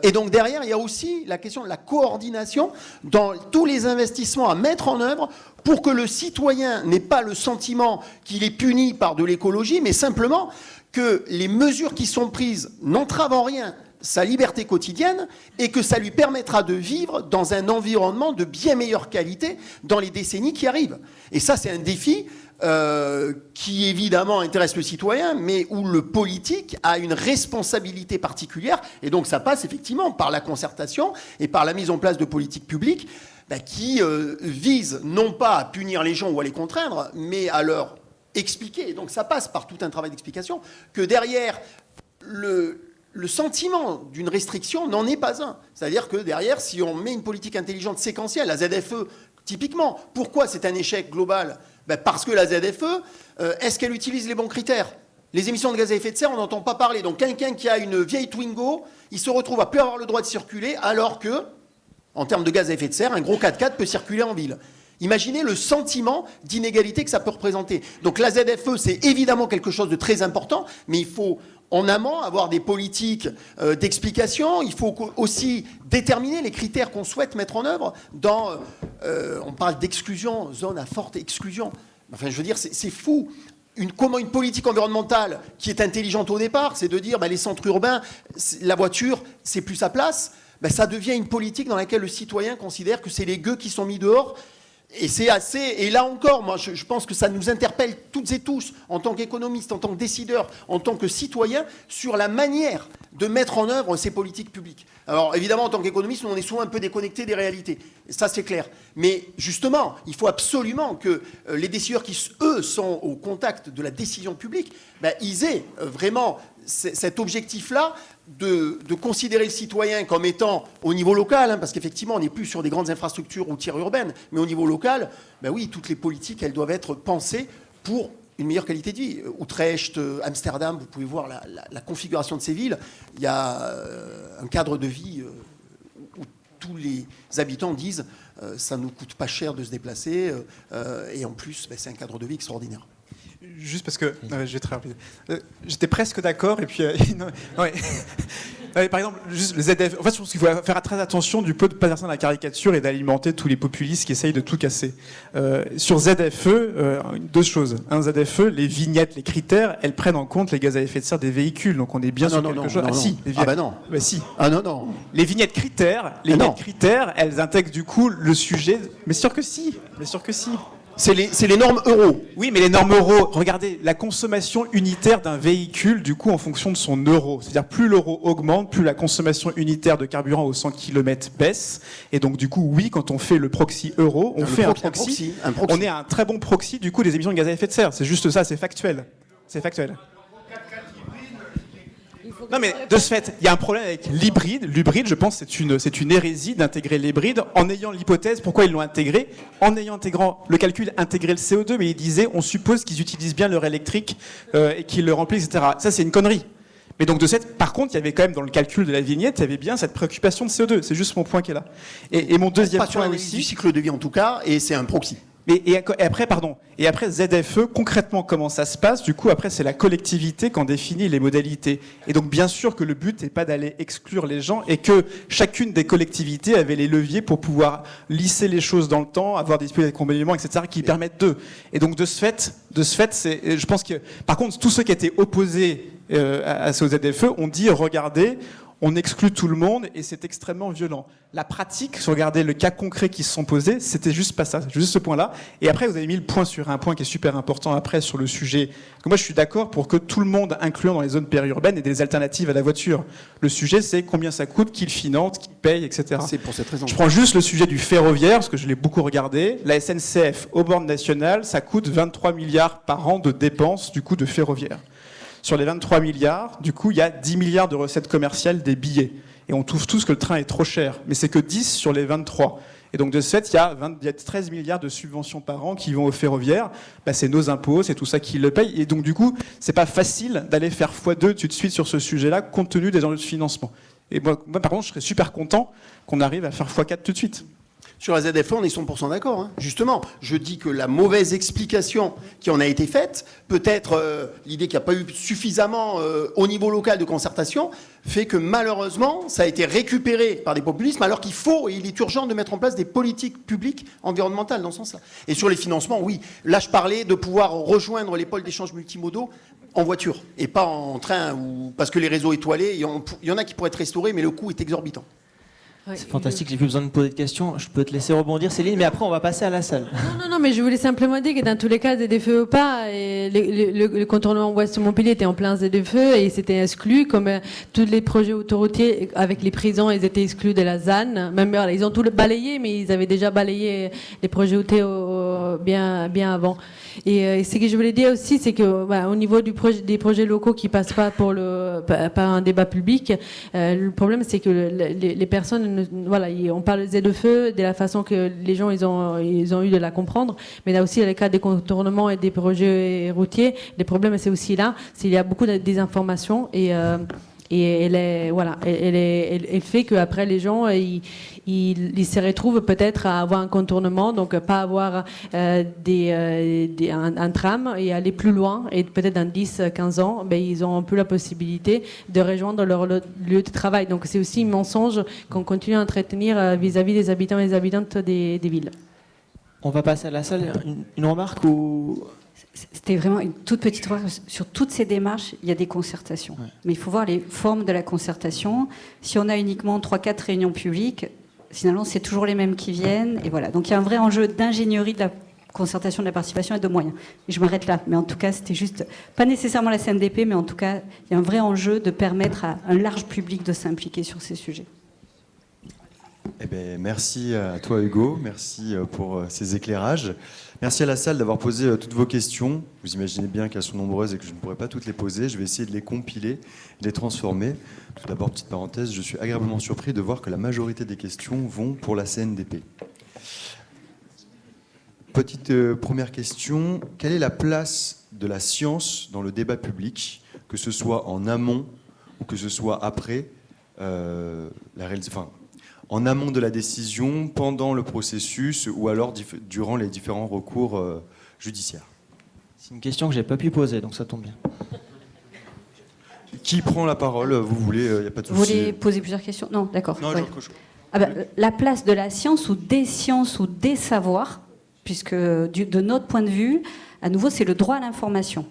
Et donc derrière, il y a aussi la question de la coordination dans tous les investissements à mettre en œuvre pour que le citoyen n'ait pas le sentiment qu'il est puni par de l'écologie, mais simplement que les mesures qui sont prises n'entravent en rien sa liberté quotidienne et que ça lui permettra de vivre dans un environnement de bien meilleure qualité dans les décennies qui arrivent. Et ça, c'est un défi qui évidemment intéresse le citoyen, mais où le politique a une responsabilité particulière. Et donc ça passe effectivement par la concertation et par la mise en place de politiques publiques qui visent non pas à punir les gens ou à les contraindre, mais à leur expliquer. Et donc ça passe par tout un travail d'explication que derrière le sentiment d'une restriction n'en est pas un. C'est-à-dire que derrière, si on met une politique intelligente séquentielle, la ZFE, typiquement, pourquoi c'est un échec global ? Parce que la ZFE, est-ce qu'elle utilise les bons critères ? Les émissions de gaz à effet de serre, on n'entend pas parler. Donc quelqu'un qui a une vieille Twingo, il se retrouve à plus avoir le droit de circuler, alors que, en termes de gaz à effet de serre, un gros 4x4 peut circuler en ville. Imaginez le sentiment d'inégalité que ça peut représenter. Donc la ZFE, c'est évidemment quelque chose de très important, mais il faut en amont avoir des politiques d'explication. Il faut aussi déterminer les critères qu'on souhaite mettre en œuvre dans, on parle d'exclusion, zone à forte exclusion. Enfin, je veux dire, c'est fou. Comment une politique environnementale qui est intelligente au départ, c'est de dire les centres urbains, la voiture, c'est plus sa place. Ça devient une politique dans laquelle le citoyen considère que c'est les gueux qui sont mis dehors. Et c'est assez. Et là encore, moi, je pense que ça nous interpelle toutes et tous, en tant qu'économistes, en tant que décideurs, en tant que citoyens, sur la manière de mettre en œuvre ces politiques publiques. Alors, évidemment, en tant qu'économistes, on est souvent un peu déconnectés des réalités. Et ça, c'est clair. Mais justement, il faut absolument que les décideurs qui, eux, sont au contact de la décision publique, ils aient vraiment cet objectif-là de considérer le citoyen comme étant au niveau local, parce qu'effectivement, on n'est plus sur des grandes infrastructures routières urbaines, mais au niveau local, oui, toutes les politiques, elles doivent être pensées pour une meilleure qualité de vie. Utrecht, Amsterdam, vous pouvez voir la configuration de ces villes. Il y a un cadre de vie où tous les habitants disent ça ne nous coûte pas cher de se déplacer, et en plus, c'est un cadre de vie extraordinaire. Juste parce que je vais très rapide. J'étais presque d'accord et puis par exemple juste le ZF. En fait, je pense qu'il faut faire très attention du peu de pas faire la caricature et d'alimenter tous les populistes qui essayent de tout casser. Sur ZFE, deux choses. Un ZFE, les vignettes, les critères, elles prennent en compte les gaz à effet de serre des véhicules. Donc on est bien sur quelque chose. Si. Non. Si. Ah non. Les vignettes critères, elles intègrent du coup le sujet. Mais sûr que si. C'est les normes euro. Oui, mais les normes euro, regardez, la consommation unitaire d'un véhicule, du coup, en fonction de son euro. C'est-à-dire, plus l'euro augmente, plus la consommation unitaire de carburant au 100 km baisse. Et donc, du coup, oui, quand on fait le proxy euro, on fait un proxy. On est un très bon proxy, du coup, des émissions de gaz à effet de serre. C'est juste ça, c'est factuel. Non mais de ce fait, il y a un problème avec l'hybride. L'hybride, je pense, c'est une hérésie d'intégrer l'hybride en ayant l'hypothèse. Pourquoi ils l'ont intégré? En intégrant le calcul, intégrer le CO2, mais ils disaient, on suppose qu'ils utilisent bien leur électrique et qu'ils le remplissent, etc. Ça, c'est une connerie. Mais donc de cette, par contre, il y avait quand même dans le calcul de la vignette, il y avait bien cette préoccupation de CO2. C'est juste mon point qui est là. Et mon deuxième point aussi, du cycle de vie en tout cas, et c'est un proxy. Et après ZFE, concrètement, comment ça se passe? Du coup, après, c'est la collectivité qui en définit les modalités. Et donc, bien sûr que le but n'est pas d'aller exclure les gens et que chacune des collectivités avait les leviers pour pouvoir lisser les choses dans le temps, avoir des dispositifs d'accompagnement, etc., qui permettent d'eux. Et donc, de ce fait, je pense que, par contre, tous ceux qui étaient opposés à ce ZFE ont dit, regardez, on exclut tout le monde et c'est extrêmement violent. La pratique, si vous regardez le cas concret qui se sont posés, c'était juste pas ça, juste ce point-là. Et après, vous avez mis le point sur un point qui est super important après sur le sujet. Parce que moi, je suis d'accord pour que tout le monde, incluant dans les zones périurbaines, ait des alternatives à la voiture. Le sujet, c'est combien ça coûte, qui le finance, qui paye, etc. C'est pour cette raison. Je prends juste le sujet du ferroviaire, parce que je l'ai beaucoup regardé. La SNCF, aux bornes nationales, ça coûte 23 milliards par an de dépenses, du coup, de ferroviaire. Sur les 23 milliards, du coup, il y a 10 milliards de recettes commerciales des billets. Et on trouve tous que le train est trop cher. Mais c'est que 10 sur les 23. Et donc, de ce fait, il y a 13 milliards de subventions par an qui vont au ferroviaire. C'est nos impôts, c'est tout ça qui le paye. Et donc, du coup, c'est pas facile d'aller faire x2 tout de suite sur ce sujet-là, compte tenu des enjeux de financement. Et moi, par contre, je serais super content qu'on arrive à faire x4 tout de suite. Sur la ZFE, on est 100% d'accord. Hein. Justement, je dis que la mauvaise explication qui en a été faite, peut-être l'idée qu'il n'y a pas eu suffisamment au niveau local de concertation, fait que malheureusement, ça a été récupéré par des populismes, alors qu'il faut et il est urgent de mettre en place des politiques publiques environnementales dans ce sens-là. Et sur les financements, oui. Là, je parlais de pouvoir rejoindre les pôles d'échange multimodaux en voiture et pas en train, parce que les réseaux étoilés, il y en a qui pourraient être restaurés, mais le coût est exorbitant. C'est fantastique, j'ai plus besoin de poser de questions. Je peux te laisser rebondir, Céline, mais après on va passer à la salle. Non, mais je voulais simplement dire que dans tous les cas, ZFE ou pas, et le contournement ouest de Montpellier était en plein ZFE et c'était exclu, comme tous les projets autoroutiers avec les prisons, ils étaient exclus de la ZAN. Même voilà, ils ont tout balayé, mais ils avaient déjà balayé les projets autoroutiers bien avant. Et ce que je voulais dire aussi, c'est que au niveau des projets locaux qui passent pas par un débat public, le problème c'est que les personnes, on parle de ZFE de la façon que les gens ils ont eu de la comprendre, mais là aussi dans le cas des contournements et des projets routiers, les problèmes c'est aussi là, il y a beaucoup de désinformation et elle fait qu'après les gens ils se retrouvent peut-être à avoir un contournement, donc pas avoir un tram et aller plus loin, et peut-être dans 10-15 ans ils ont un peu la possibilité de rejoindre leur lieu de travail. Donc c'est aussi un mensonge qu'on continue à entretenir vis-à-vis des habitants et des habitantes des villes. On va passer à la salle. Une remarque ou... C'était vraiment une toute petite remarque. Sur toutes ces démarches, il y a des concertations. Ouais. Mais il faut voir les formes de la concertation. Si on a uniquement 3-4 réunions publiques, finalement, c'est toujours les mêmes qui viennent. Et voilà. Donc il y a un vrai enjeu d'ingénierie de la concertation, de la participation et de moyens. Et je m'arrête là. Mais en tout cas, c'était juste, pas nécessairement la CNDP, mais en tout cas, il y a un vrai enjeu de permettre à un large public de s'impliquer sur ces sujets. Eh bien, merci à toi Hugo, merci pour ces éclairages. Merci à la salle d'avoir posé toutes vos questions. Vous imaginez bien qu'elles sont nombreuses et que je ne pourrai pas toutes les poser. Je vais essayer de les compiler, de les transformer. Tout d'abord, petite parenthèse, je suis agréablement surpris de voir que la majorité des questions vont pour la CNDP. Petite première question, quelle est la place de la science dans le débat public, que ce soit en amont ou que ce soit après en amont de la décision, pendant le processus ou alors durant les différents recours judiciaires? C'est une question que j'ai pas pu poser, donc ça tombe bien. Qui prend la parole? Vous voulez, il n'y a pas de souci. Vous voulez poser plusieurs questions? Non, d'accord. Non, Ouais. La place de la science ou des savoirs, puisque de notre point de vue, à nouveau, c'est le droit à l'information.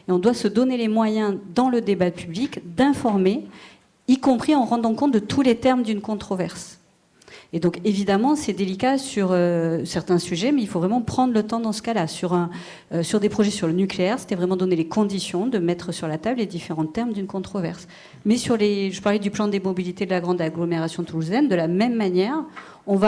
Et on doit se donner les moyens, dans le débat public, d'informer, y compris en rendant compte de tous les termes d'une controverse. Et donc, évidemment, c'est délicat sur certains sujets, mais il faut vraiment prendre le temps dans ce cas-là. Sur des projets sur le nucléaire, c'était vraiment donner les conditions de mettre sur la table les différents termes d'une controverse. Mais je parlais du plan des mobilités de la grande agglomération toulousaine, de la même manière, vous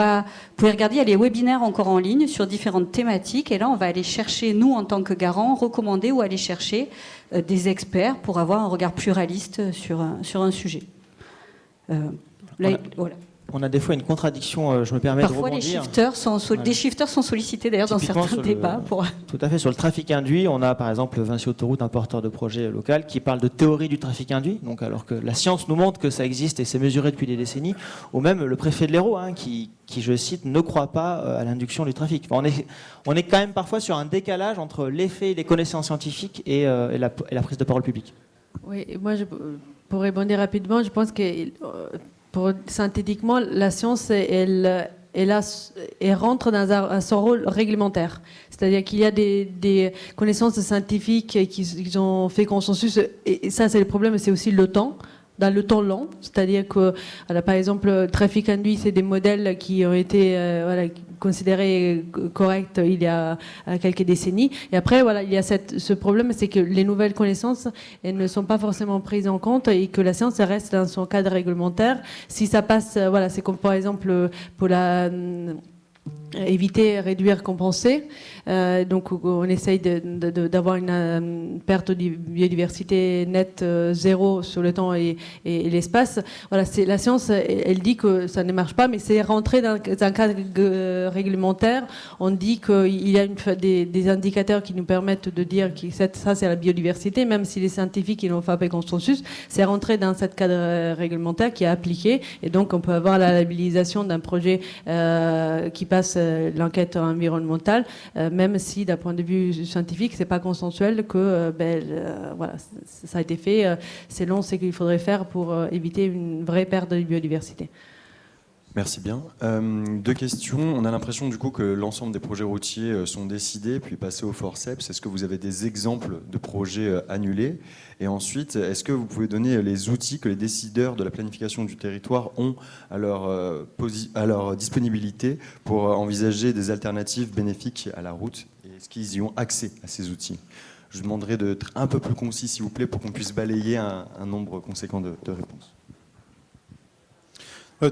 pouvez regarder, il y a les webinaires encore en ligne sur différentes thématiques, et là, on va aller chercher, nous, en tant que garants, recommander ou aller chercher des experts pour avoir un regard pluraliste sur un sujet. Voilà. On a des fois une contradiction, je me permets Parfois, de rebondir. Les shifters sont sollicités d'ailleurs dans Typiquement certains débats. Tout à fait. Sur le trafic induit, on a par exemple Vinci Autoroute, un porteur de projet local, qui parle de théorie du trafic induit, donc, alors que la science nous montre que ça existe et c'est mesuré depuis des décennies, ou même le préfet de l'Hérault, qui, je cite, ne croit pas à l'induction du trafic. Enfin, on est quand même parfois sur un décalage entre les faits et les connaissances scientifiques et la prise de parole publique. Oui, moi, pour répondre rapidement, je pense que synthétiquement, la science, elle rentre dans son rôle réglementaire. C'est-à-dire qu'il y a des connaissances scientifiques qui ont fait consensus, et ça, c'est le problème, c'est aussi le temps. Dans le temps long, c'est-à-dire que, par exemple, le trafic induit, c'est des modèles qui ont été considérés corrects il y a quelques décennies. Et après, il y a ce problème, c'est que les nouvelles connaissances, elles ne sont pas forcément prises en compte et que la science reste dans son cadre réglementaire. Si ça passe, c'est comme par exemple pour éviter, réduire, compenser. Donc on essaye d'avoir une perte de biodiversité nette zéro sur le temps et l'espace. Voilà, la science, elle dit que ça ne marche pas, mais c'est rentré dans un cadre réglementaire. On dit qu'il y a des indicateurs qui nous permettent de dire que ça c'est la biodiversité, même si les scientifiques n'ont pas fait consensus, c'est rentré dans ce cadre réglementaire qui est appliqué, et donc on peut avoir la labellisation d'un projet qui passe l'enquête environnementale, même si d'un point de vue scientifique c'est pas consensuel que ça a été fait selon ce qu'il faudrait faire pour éviter une vraie perte de biodiversité. Merci bien. Deux questions. On a l'impression du coup que l'ensemble des projets routiers sont décidés puis passés au forceps. Est-ce que vous avez des exemples de projets annulés? Et ensuite, est-ce que vous pouvez donner les outils que les décideurs de la planification du territoire ont à leur disponibilité pour envisager des alternatives bénéfiques à la route? Et est-ce qu'ils y ont accès à ces outils? Je vous demanderai d'être un peu plus concis, s'il vous plaît, pour qu'on puisse balayer un nombre conséquent de réponses.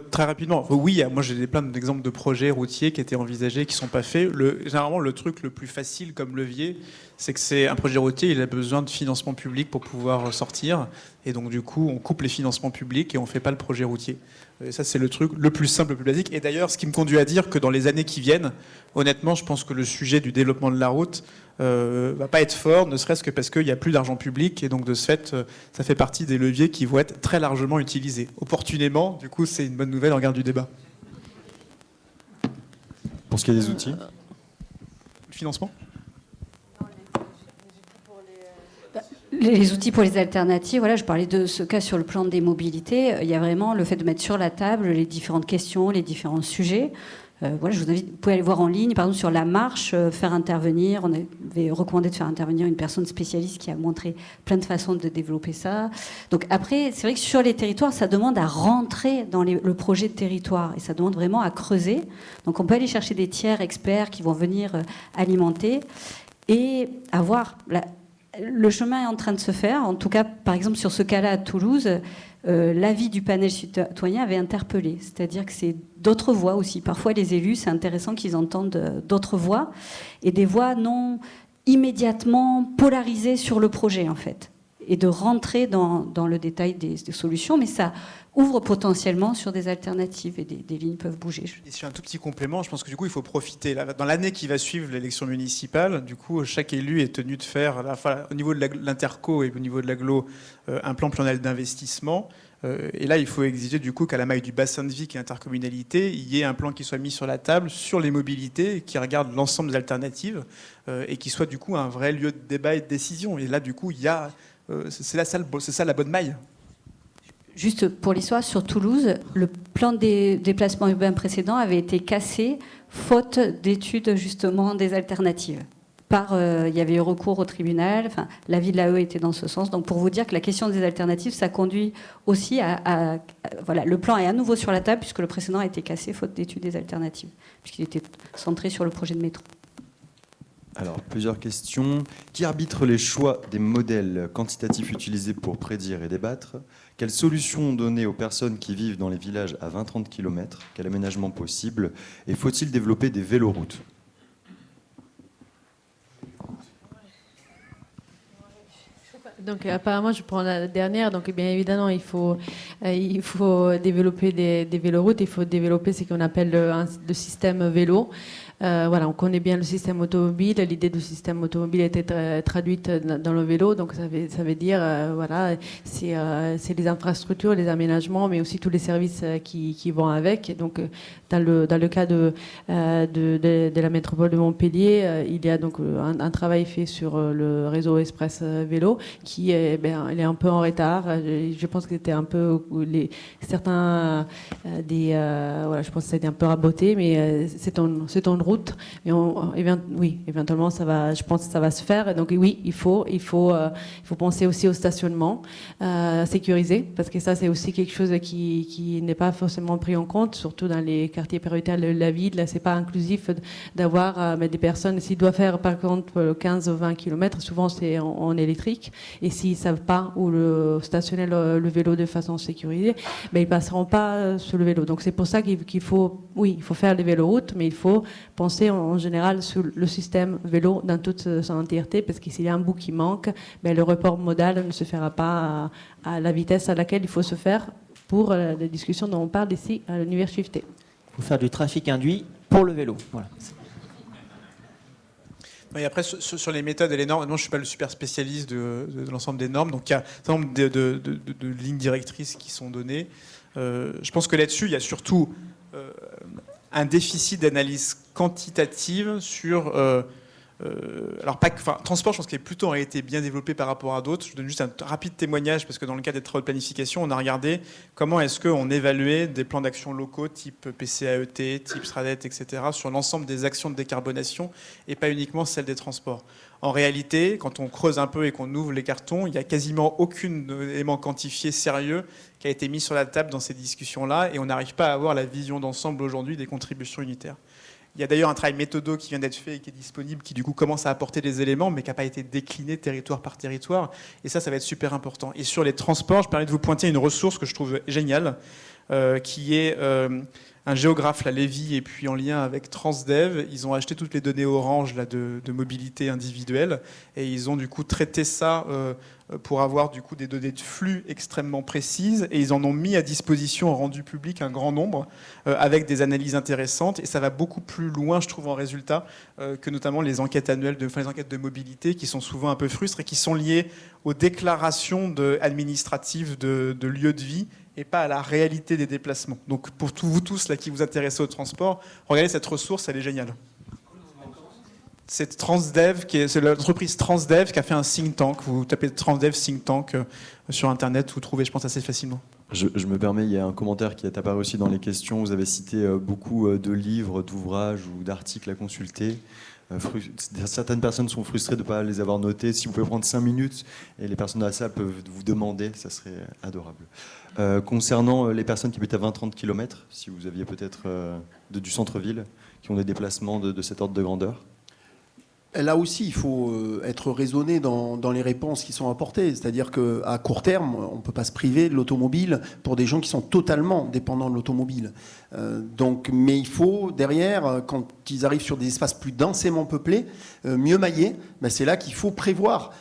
Très rapidement, oui, moi j'ai plein d'exemples de projets routiers qui étaient envisagés, qui ne sont pas faits. Généralement, le truc le plus facile comme levier, c'est que c'est un projet routier, il a besoin de financement public pour pouvoir sortir. Et donc du coup, on coupe les financements publics et on ne fait pas le projet routier. Et ça, c'est le truc le plus simple, le plus basique. Et d'ailleurs, ce qui me conduit à dire que dans les années qui viennent, honnêtement, je pense que le sujet du développement de la route va pas être fort, ne serait-ce que parce qu'il n'y a plus d'argent public, et donc de ce fait, ça fait partie des leviers qui vont être très largement utilisés. Opportunément, du coup, c'est une bonne nouvelle en regard du débat. Pour ce qui est des outils, le financement ? Les outils pour les alternatives, je parlais de ce cas sur le plan des mobilités. Il y a vraiment le fait de mettre sur la table les différentes questions, les différents sujets. Voilà, je vous invite, vous pouvez aller voir en ligne, par exemple sur la marche, faire intervenir, on avait recommandé de faire intervenir une personne spécialiste qui a montré plein de façons de développer ça. Donc après, c'est vrai que sur les territoires, ça demande à rentrer dans le projet de territoire et ça demande vraiment à creuser. Donc on peut aller chercher des tiers experts qui vont venir alimenter et avoir... Le chemin est en train de se faire, en tout cas, par exemple, sur ce cas-là à Toulouse, l'avis du panel citoyen avait interpellé. C'est-à-dire que c'est d'autres voix aussi. Parfois, les élus, c'est intéressant qu'ils entendent d'autres voix et des voix non immédiatement polarisées sur le projet, en fait. Et de rentrer dans le détail des solutions, mais ça ouvre potentiellement sur des alternatives et des lignes peuvent bouger. Et sur un tout petit complément, je pense que du coup, il faut profiter. Dans l'année qui va suivre l'élection municipale, du coup, chaque élu est tenu de faire, au niveau de l'interco et au niveau de l'agglo, un plan pluriannuel d'investissement. Et là, il faut exiger du coup qu'à la maille du bassin de vie qui est l'intercommunalité, il y ait un plan qui soit mis sur la table sur les mobilités, qui regarde l'ensemble des alternatives et qui soit du coup un vrai lieu de débat et de décision. Et là, du coup, il y a... c'est ça la bonne maille. Juste pour l'histoire, sur Toulouse, le plan des déplacements urbains précédent avait été cassé faute d'études justement des alternatives. Il y avait eu recours au tribunal, enfin, l'avis de l'AE était dans ce sens. Donc pour vous dire que la question des alternatives, ça conduit aussi voilà, le plan est à nouveau sur la table puisque le précédent a été cassé faute d'études des alternatives, puisqu'il était centré sur le projet de métro. Alors, plusieurs questions. Qui arbitre les choix des modèles quantitatifs utilisés pour prédire et débattre? Quelles solutions donner aux personnes qui vivent dans les villages à 20-30 km? Quel aménagement possible? Et faut-il développer des véloroutes? Donc apparemment, je prends la dernière. Donc bien évidemment, il faut développer des véloroutes. Il faut développer ce qu'on appelle le système vélo. Voilà, on connaît bien le système automobile. L'idée du système automobile était traduite dans le vélo. Donc ça veut dire, voilà, c'est les infrastructures, les aménagements, mais aussi tous les services qui vont avec. Et donc dans le cas de la métropole de Montpellier, il y a donc un travail fait sur le réseau Express Vélo qui est, il est un peu en retard. Je pense que c'était un peu certains voilà, je pense que ça a été un peu raboté, mais c'est en route. Mais oui, éventuellement, je pense que ça va se faire. Et donc oui, il faut penser aussi au stationnement sécurisé, parce que ça, c'est aussi quelque chose qui n'est pas forcément pris en compte, surtout dans les quartiers prioritaires de la ville. Là, c'est pas inclusif d'avoir des personnes, s'ils doivent faire par contre 15 ou 20 km, souvent c'est en électrique, et s'ils savent pas où stationner le vélo de façon sécurisée, ils passeront pas sur le vélo. Donc c'est pour ça qu'il faut faire des véloroutes, mais il faut penser en général sur le système vélo dans toute son entièreté, parce que s'il y a un bout qui manque, le report modal ne se fera pas à la vitesse à laquelle il faut se faire pour la discussion dont on parle ici à l'université. Il faut faire du trafic induit pour le vélo. Voilà. Et après, sur les méthodes et les normes, non, je ne suis pas le super spécialiste de l'ensemble des normes, donc il y a un certain nombre de lignes directrices qui sont données. Je pense que là-dessus, il y a surtout un déficit d'analyse quantitative sur... transport, je pense qu'il est plutôt en réalité bien développé par rapport à d'autres. Je vous donne juste un rapide témoignage, parce que dans le cadre des travaux de planification, on a regardé comment est-ce qu'on évaluait des plans d'action locaux type PCAET, type SRADET, etc., sur l'ensemble des actions de décarbonation et pas uniquement celles des transports. En réalité, quand on creuse un peu et qu'on ouvre les cartons, il n'y a quasiment aucun élément quantifié sérieux qui a été mis sur la table dans ces discussions-là, et on n'arrive pas à avoir la vision d'ensemble aujourd'hui des contributions unitaires. Il y a d'ailleurs un travail méthodo qui vient d'être fait et qui est disponible, qui du coup commence à apporter des éléments, mais qui n'a pas été décliné territoire par territoire. Et ça va être super important. Et sur les transports, je permets de vous pointer une ressource que je trouve géniale, qui est un géographe, la Lévy, et puis en lien avec Transdev. Ils ont acheté toutes les données Orange là, de mobilité individuelle, et ils ont du coup traité ça pour avoir du coup des données de flux extrêmement précises, et ils en ont mis à disposition, rendu public un grand nombre, avec des analyses intéressantes, et ça va beaucoup plus loin, je trouve, en résultat, que notamment les enquêtes annuelles, les enquêtes de mobilité, qui sont souvent un peu frustres et qui sont liées aux déclarations administratives de lieux de vie, et pas à la réalité des déplacements. Donc pour vous tous là, qui vous intéressez au transport, regardez cette ressource, elle est géniale. C'est Transdev, c'est l'entreprise Transdev qui a fait un think tank. Vous tapez Transdev think tank sur Internet, vous trouvez, je pense, assez facilement. Je me permets, il y a un commentaire qui est apparu aussi dans les questions. Vous avez cité beaucoup de livres, d'ouvrages ou d'articles à consulter. Certaines personnes sont frustrées de ne pas les avoir notés. Si vous pouvez prendre 5 minutes et les personnes de la salle peuvent vous demander, ça serait adorable. Concernant les personnes qui habitent à 20-30 km, si vous aviez peut-être du centre-ville, qui ont des déplacements de cet ordre de grandeur. Là aussi, il faut être raisonné dans les réponses qui sont apportées. C'est-à-dire qu'à court terme, on ne peut pas se priver de l'automobile pour des gens qui sont totalement dépendants de l'automobile. Mais il faut, derrière, quand ils arrivent sur des espaces plus densément peuplés, mieux maillés, c'est là qu'il faut prévoir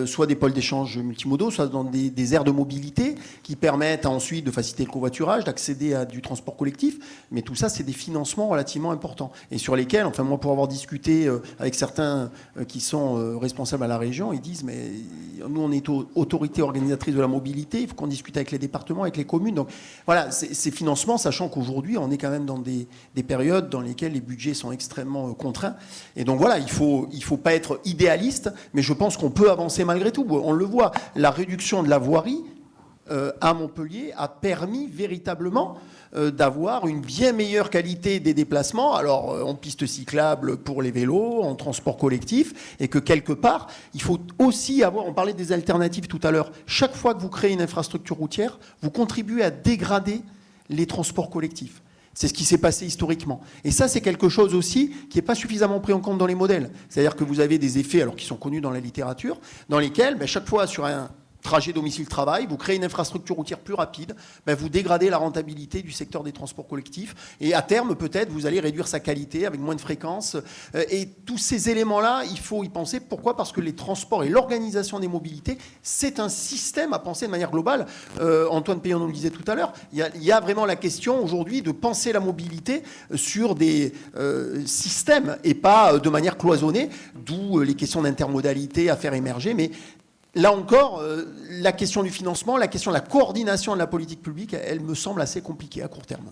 soit des pôles d'échange multimodaux, soit dans des aires de mobilité qui permettent ensuite de faciliter le covoiturage, d'accéder à du transport collectif. Mais tout ça, c'est des financements relativement importants et sur lesquels, enfin moi, pour avoir discuté avec certains qui sont responsables à la région, ils disent mais nous, on est autorité organisatrice de la mobilité, il faut qu'on discute avec les départements, avec les communes. Donc voilà, ces financements, sachant qu'aujourd'hui, on est quand même dans des périodes dans lesquelles les budgets sont extrêmement contraints. Et donc voilà, il faut pas être idéaliste, mais je pense qu'on peut avancer malgré tout. On le voit, la réduction de la voirie à Montpellier a permis véritablement d'avoir une bien meilleure qualité des déplacements, alors en piste cyclable pour les vélos, en transport collectif, et que quelque part, il faut aussi avoir, on parlait des alternatives tout à l'heure, chaque fois que vous créez une infrastructure routière, vous contribuez à dégrader les transports collectifs. C'est ce qui s'est passé historiquement. Et ça, c'est quelque chose aussi qui n'est pas suffisamment pris en compte dans les modèles. C'est-à-dire que vous avez des effets, alors qui sont connus dans la littérature, dans lesquels, chaque fois sur un trajet domicile-travail, vous créez une infrastructure routière plus rapide, vous dégradez la rentabilité du secteur des transports collectifs. Et à terme, peut-être, vous allez réduire sa qualité avec moins de fréquences. Et tous ces éléments-là, il faut y penser. Pourquoi ? Parce que les transports et l'organisation des mobilités, c'est un système à penser de manière globale. Antoine Peillon nous le disait tout à l'heure. Il y a vraiment la question aujourd'hui de penser la mobilité sur des systèmes et pas de manière cloisonnée, d'où les questions d'intermodalité à faire émerger. Mais là encore, la question du financement, la question de la coordination de la politique publique, elle me semble assez compliquée à court terme.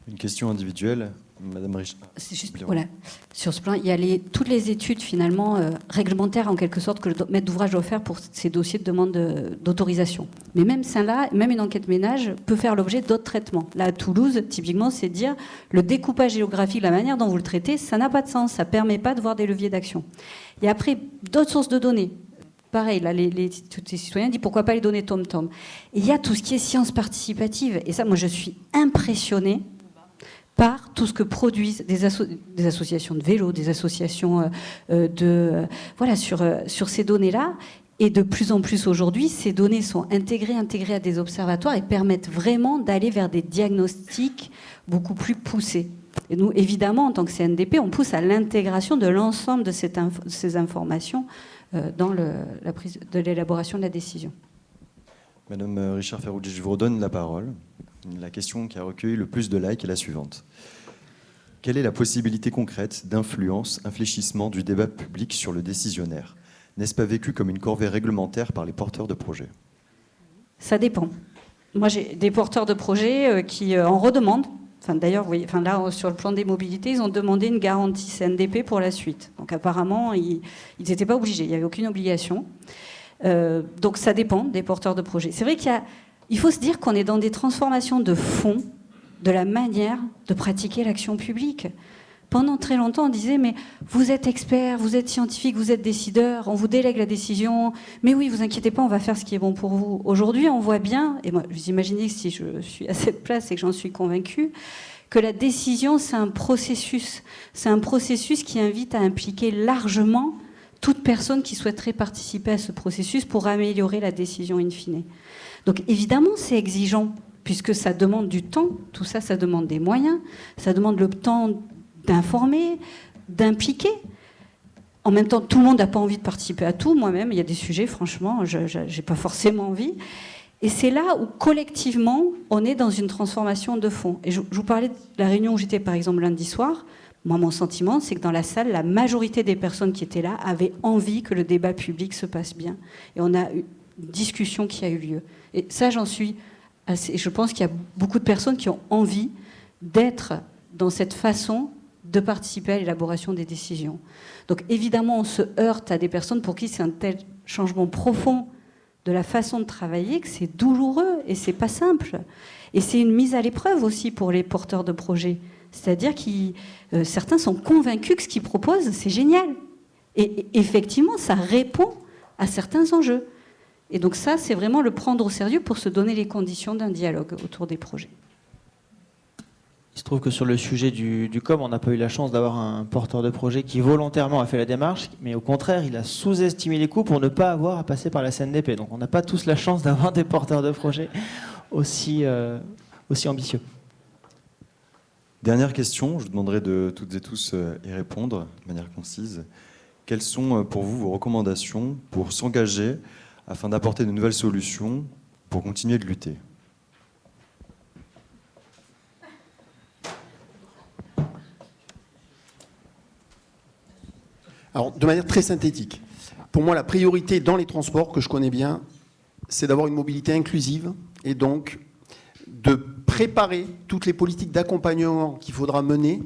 Une question individuelle, Madame Richard. C'est juste, voilà. Sur ce plan, il y a toutes les études finalement réglementaires en quelque sorte que le maître d'ouvrage doit faire pour ces dossiers de demande d'autorisation. Mais même ça-là, même une enquête ménage peut faire l'objet d'autres traitements. Là, à Toulouse, typiquement, c'est dire le découpage géographique, la manière dont vous le traitez, ça n'a pas de sens, ça ne permet pas de voir des leviers d'action. Et après, d'autres sources de données. Pareil, là, tous les citoyens disent pourquoi pas les données TomTom. Et il y a tout ce qui est science participative. Et ça, moi, je suis impressionnée par tout ce que produisent des associations de vélo, des associations sur ces données-là. Et de plus en plus aujourd'hui, ces données sont intégrées à des observatoires et permettent vraiment d'aller vers des diagnostics beaucoup plus poussés. Et nous, évidemment, en tant que CNDP, on pousse à l'intégration de l'ensemble de ces informations dans la prise de l'élaboration de la décision. Madame Richard Ferrucci, je vous redonne la parole. La question qui a recueilli le plus de likes est la suivante. Quelle est la possibilité concrète d'influence, infléchissement du débat public sur le décisionnaire ? N'est-ce pas vécu comme une corvée réglementaire par les porteurs de projets ? Ça dépend. Moi, j'ai des porteurs de projets qui en redemandent. D'ailleurs, là, sur le plan des mobilités, ils ont demandé une garantie CNDP pour la suite. Donc apparemment, ils n'étaient pas obligés, il n'y avait aucune obligation. Donc ça dépend des porteurs de projets. C'est vrai qu'il faut se dire qu'on est dans des transformations de fond de la manière de pratiquer l'action publique. Pendant très longtemps, on disait, mais vous êtes expert, vous êtes scientifique, vous êtes décideur, on vous délègue la décision, mais oui, vous inquiétez pas, on va faire ce qui est bon pour vous. Aujourd'hui, on voit bien, et moi, vous imaginez que si je suis à cette place et que j'en suis convaincue, que la décision, c'est un processus. C'est un processus qui invite à impliquer largement toute personne qui souhaiterait participer à ce processus pour améliorer la décision in fine. Donc évidemment, c'est exigeant, puisque ça demande du temps, tout ça, ça demande des moyens, ça demande le temps d'informer, d'impliquer. En même temps, tout le monde n'a pas envie de participer à tout. Moi-même, il y a des sujets, franchement, je n'ai pas forcément envie. Et c'est là où, collectivement, on est dans une transformation de fond. Et je vous parlais de la réunion où j'étais, par exemple, lundi soir. Moi, mon sentiment, c'est que dans la salle, la majorité des personnes qui étaient là avaient envie que le débat public se passe bien. Et on a eu une discussion qui a eu lieu. Et ça, j'en suis assez... Je pense qu'il y a beaucoup de personnes qui ont envie d'être dans cette façon de participer à l'élaboration des décisions. Donc évidemment, on se heurte à des personnes pour qui c'est un tel changement profond de la façon de travailler que c'est douloureux et c'est pas simple. Et c'est une mise à l'épreuve aussi pour les porteurs de projets. C'est-à-dire que certains sont convaincus que ce qu'ils proposent, c'est génial. Et effectivement, ça répond à certains enjeux. Et donc ça, c'est vraiment le prendre au sérieux pour se donner les conditions d'un dialogue autour des projets. Il se trouve que sur le sujet du COM, on n'a pas eu la chance d'avoir un porteur de projet qui volontairement a fait la démarche, mais au contraire, il a sous-estimé les coûts pour ne pas avoir à passer par la CNDP. Donc on n'a pas tous la chance d'avoir des porteurs de projets aussi ambitieux. Dernière question, je vous demanderai de toutes et tous y répondre de manière concise. Quelles sont pour vous vos recommandations pour s'engager afin d'apporter de nouvelles solutions pour continuer de lutter ? Alors, de manière très synthétique, pour moi, la priorité dans les transports, que je connais bien, c'est d'avoir une mobilité inclusive et donc de préparer toutes les politiques d'accompagnement qu'il faudra mener,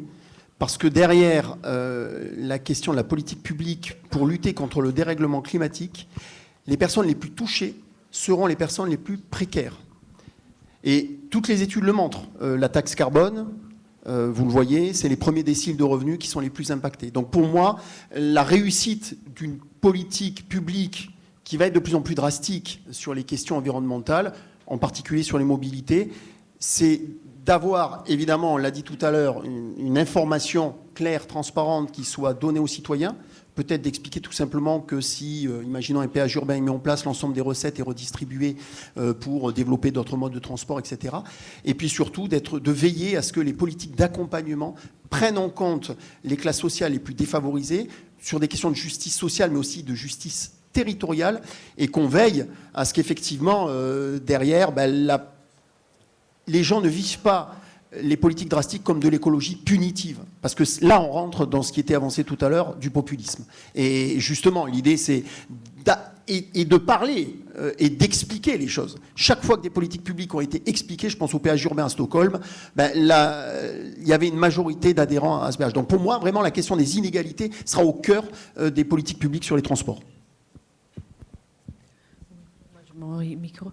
parce que derrière la question de la politique publique pour lutter contre le dérèglement climatique, les personnes les plus touchées seront les personnes les plus précaires. Et toutes les études le montrent. La taxe carbone, vous le voyez, c'est les premiers déciles de revenus qui sont les plus impactés. Donc pour moi, la réussite d'une politique publique qui va être de plus en plus drastique sur les questions environnementales, en particulier sur les mobilités, c'est d'avoir, évidemment, on l'a dit tout à l'heure, une information claire, transparente, qui soit donnée aux citoyens. Peut-être d'expliquer tout simplement que si, imaginons un péage urbain est mis en place, l'ensemble des recettes est redistribué pour développer d'autres modes de transport, etc. Et puis surtout de veiller à ce que les politiques d'accompagnement prennent en compte les classes sociales les plus défavorisées sur des questions de justice sociale, mais aussi de justice territoriale, et qu'on veille à ce qu'effectivement, derrière, les gens ne vivent pas les politiques drastiques comme de l'écologie punitive. Parce que là, on rentre dans ce qui était avancé tout à l'heure, du populisme. Et justement, l'idée, c'est de parler et d'expliquer les choses. Chaque fois que des politiques publiques ont été expliquées, je pense au péage urbain à Stockholm, il y avait une majorité d'adhérents à ce péage. Donc pour moi, vraiment, la question des inégalités sera au cœur des politiques publiques sur les transports. Micro.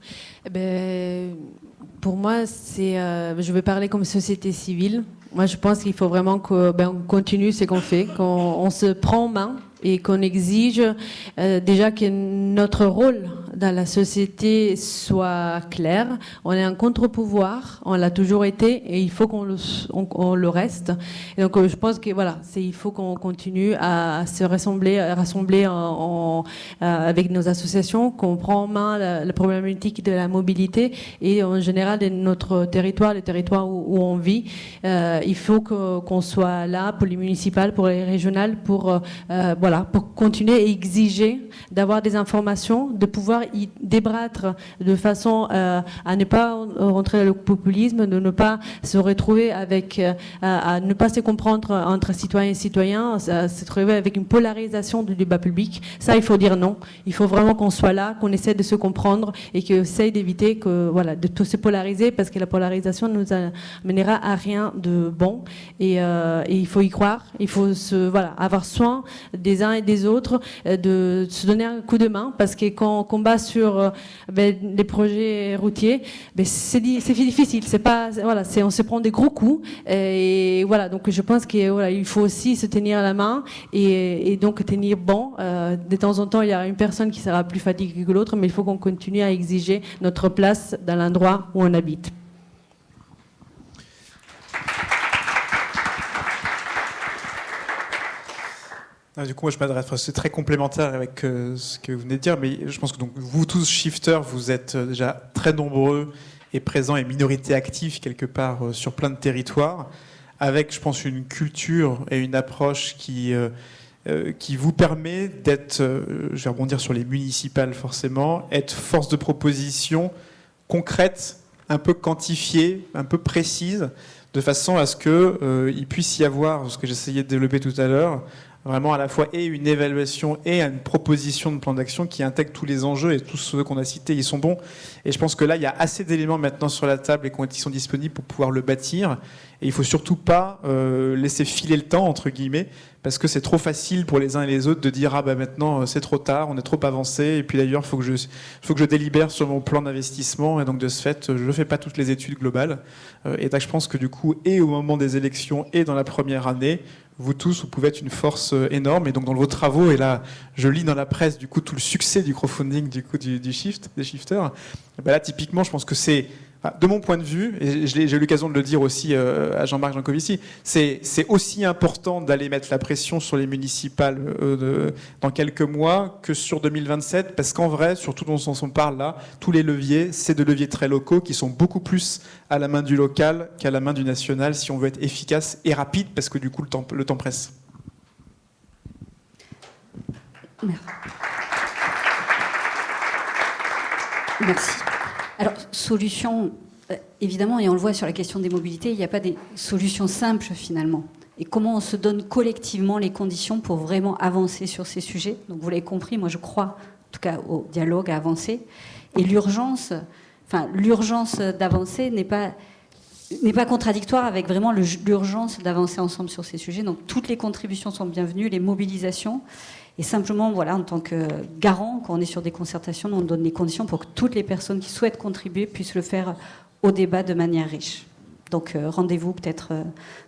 Pour moi, je vais parler comme société civile. Moi, je pense qu'il faut vraiment qu'on continue ce qu'on fait, qu'on se prend en main et qu'on exige déjà que notre rôle dans la société soit clair. On est un contre-pouvoir, on l'a toujours été et il faut qu'on le reste. Et donc je pense que voilà, il faut qu'on continue à se rassembler avec nos associations, qu'on prend en main la problématique de la mobilité et en général de notre territoire, le territoire où on vit. Il faut qu'on soit là pour les municipales, pour les régionales, pour continuer et exiger d'avoir des informations, de pouvoir y débattre de façon à ne pas rentrer dans le populisme, de ne pas se retrouver à ne pas se comprendre entre citoyens et citoyens, à se trouver avec une polarisation du débat public. Ça, il faut dire non. Il faut vraiment qu'on soit là, qu'on essaie de se comprendre et qu'on essaie d'éviter de tout se polariser parce que la polarisation nous amènera à rien de bon. Et il faut y croire. Il faut avoir soin des uns et des autres, de se donner un coup de main parce que quand on combat sur les projets routiers, c'est difficile. On se prend des gros coups et voilà. Donc je pense qu'il faut aussi se tenir la main et donc tenir bon. De temps en temps, il y aura une personne qui sera plus fatiguée que l'autre, mais il faut qu'on continue à exiger notre place dans l'endroit où on habite. Du coup, moi, je m'adresse. C'est très complémentaire avec ce que vous venez de dire, mais je pense que donc, vous tous, shifters, vous êtes déjà très nombreux et présents et minorité active quelque part sur plein de territoires, avec, je pense, une culture et une approche qui vous permet d'être, je vais rebondir sur les municipales forcément, être force de proposition concrète, un peu quantifiée, un peu précise, de façon à ce qu'il puisse y avoir, ce que j'essayais de développer tout à l'heure, vraiment à la fois et une évaluation et une proposition de plan d'action qui intègre tous les enjeux, et tous ceux qu'on a cités, ils sont bons. Et je pense que là, il y a assez d'éléments maintenant sur la table et qui sont disponibles pour pouvoir le bâtir. Et il faut surtout pas laisser filer le temps, entre guillemets, parce que c'est trop facile pour les uns et les autres de dire « Ah ben maintenant, c'est trop tard, on est trop avancé, et puis d'ailleurs, il faut que je délibère sur mon plan d'investissement, et donc de ce fait, je ne fais pas toutes les études globales. » Et donc je pense que du coup, et au moment des élections, et dans la première année, vous tous, vous pouvez être une force énorme. Et donc dans vos travaux, et là, je lis dans la presse du coup tout le succès du crowdfunding des shifters. Ben là, typiquement, je pense que c'est, de mon point de vue, et j'ai eu l'occasion de le dire aussi à Jean-Marc Jancovici, c'est aussi important d'aller mettre la pression sur les municipales dans quelques mois que sur 2027, parce qu'en vrai, surtout dont on parle là, tous les leviers, c'est de leviers très locaux qui sont beaucoup plus à la main du local qu'à la main du national si on veut être efficace et rapide, parce que du coup, le temps presse. Merci. Alors, solution, évidemment, et on le voit sur la question des mobilités, il n'y a pas des solutions simples finalement. Et comment on se donne collectivement les conditions pour vraiment avancer sur ces sujets. Donc vous l'avez compris, moi je crois en tout cas au dialogue, à avancer. Et l'urgence d'avancer n'est pas contradictoire avec vraiment l'urgence d'avancer ensemble sur ces sujets. Donc toutes les contributions sont bienvenues, les mobilisations. Et simplement, voilà, en tant que garant, quand on est sur des concertations, on donne les conditions pour que toutes les personnes qui souhaitent contribuer puissent le faire au débat de manière riche. Donc rendez-vous peut-être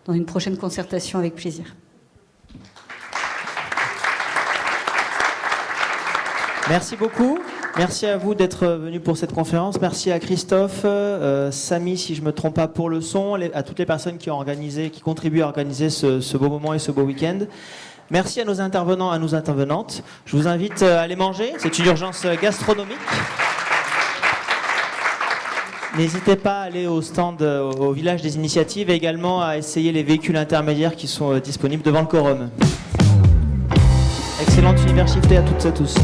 dans une prochaine concertation avec plaisir. Merci beaucoup. Merci à vous d'être venus pour cette conférence. Merci à Christophe, Samy, si je ne me trompe pas, pour le son, à toutes les personnes qui contribuent à organiser ce beau moment et ce beau week-end. Merci à nos intervenants, à nos intervenantes. Je vous invite à aller manger. C'est une urgence gastronomique. N'hésitez pas à aller au stand, au village des initiatives, et également à essayer les véhicules intermédiaires qui sont disponibles devant le quorum. Excellente Université à toutes et à tous.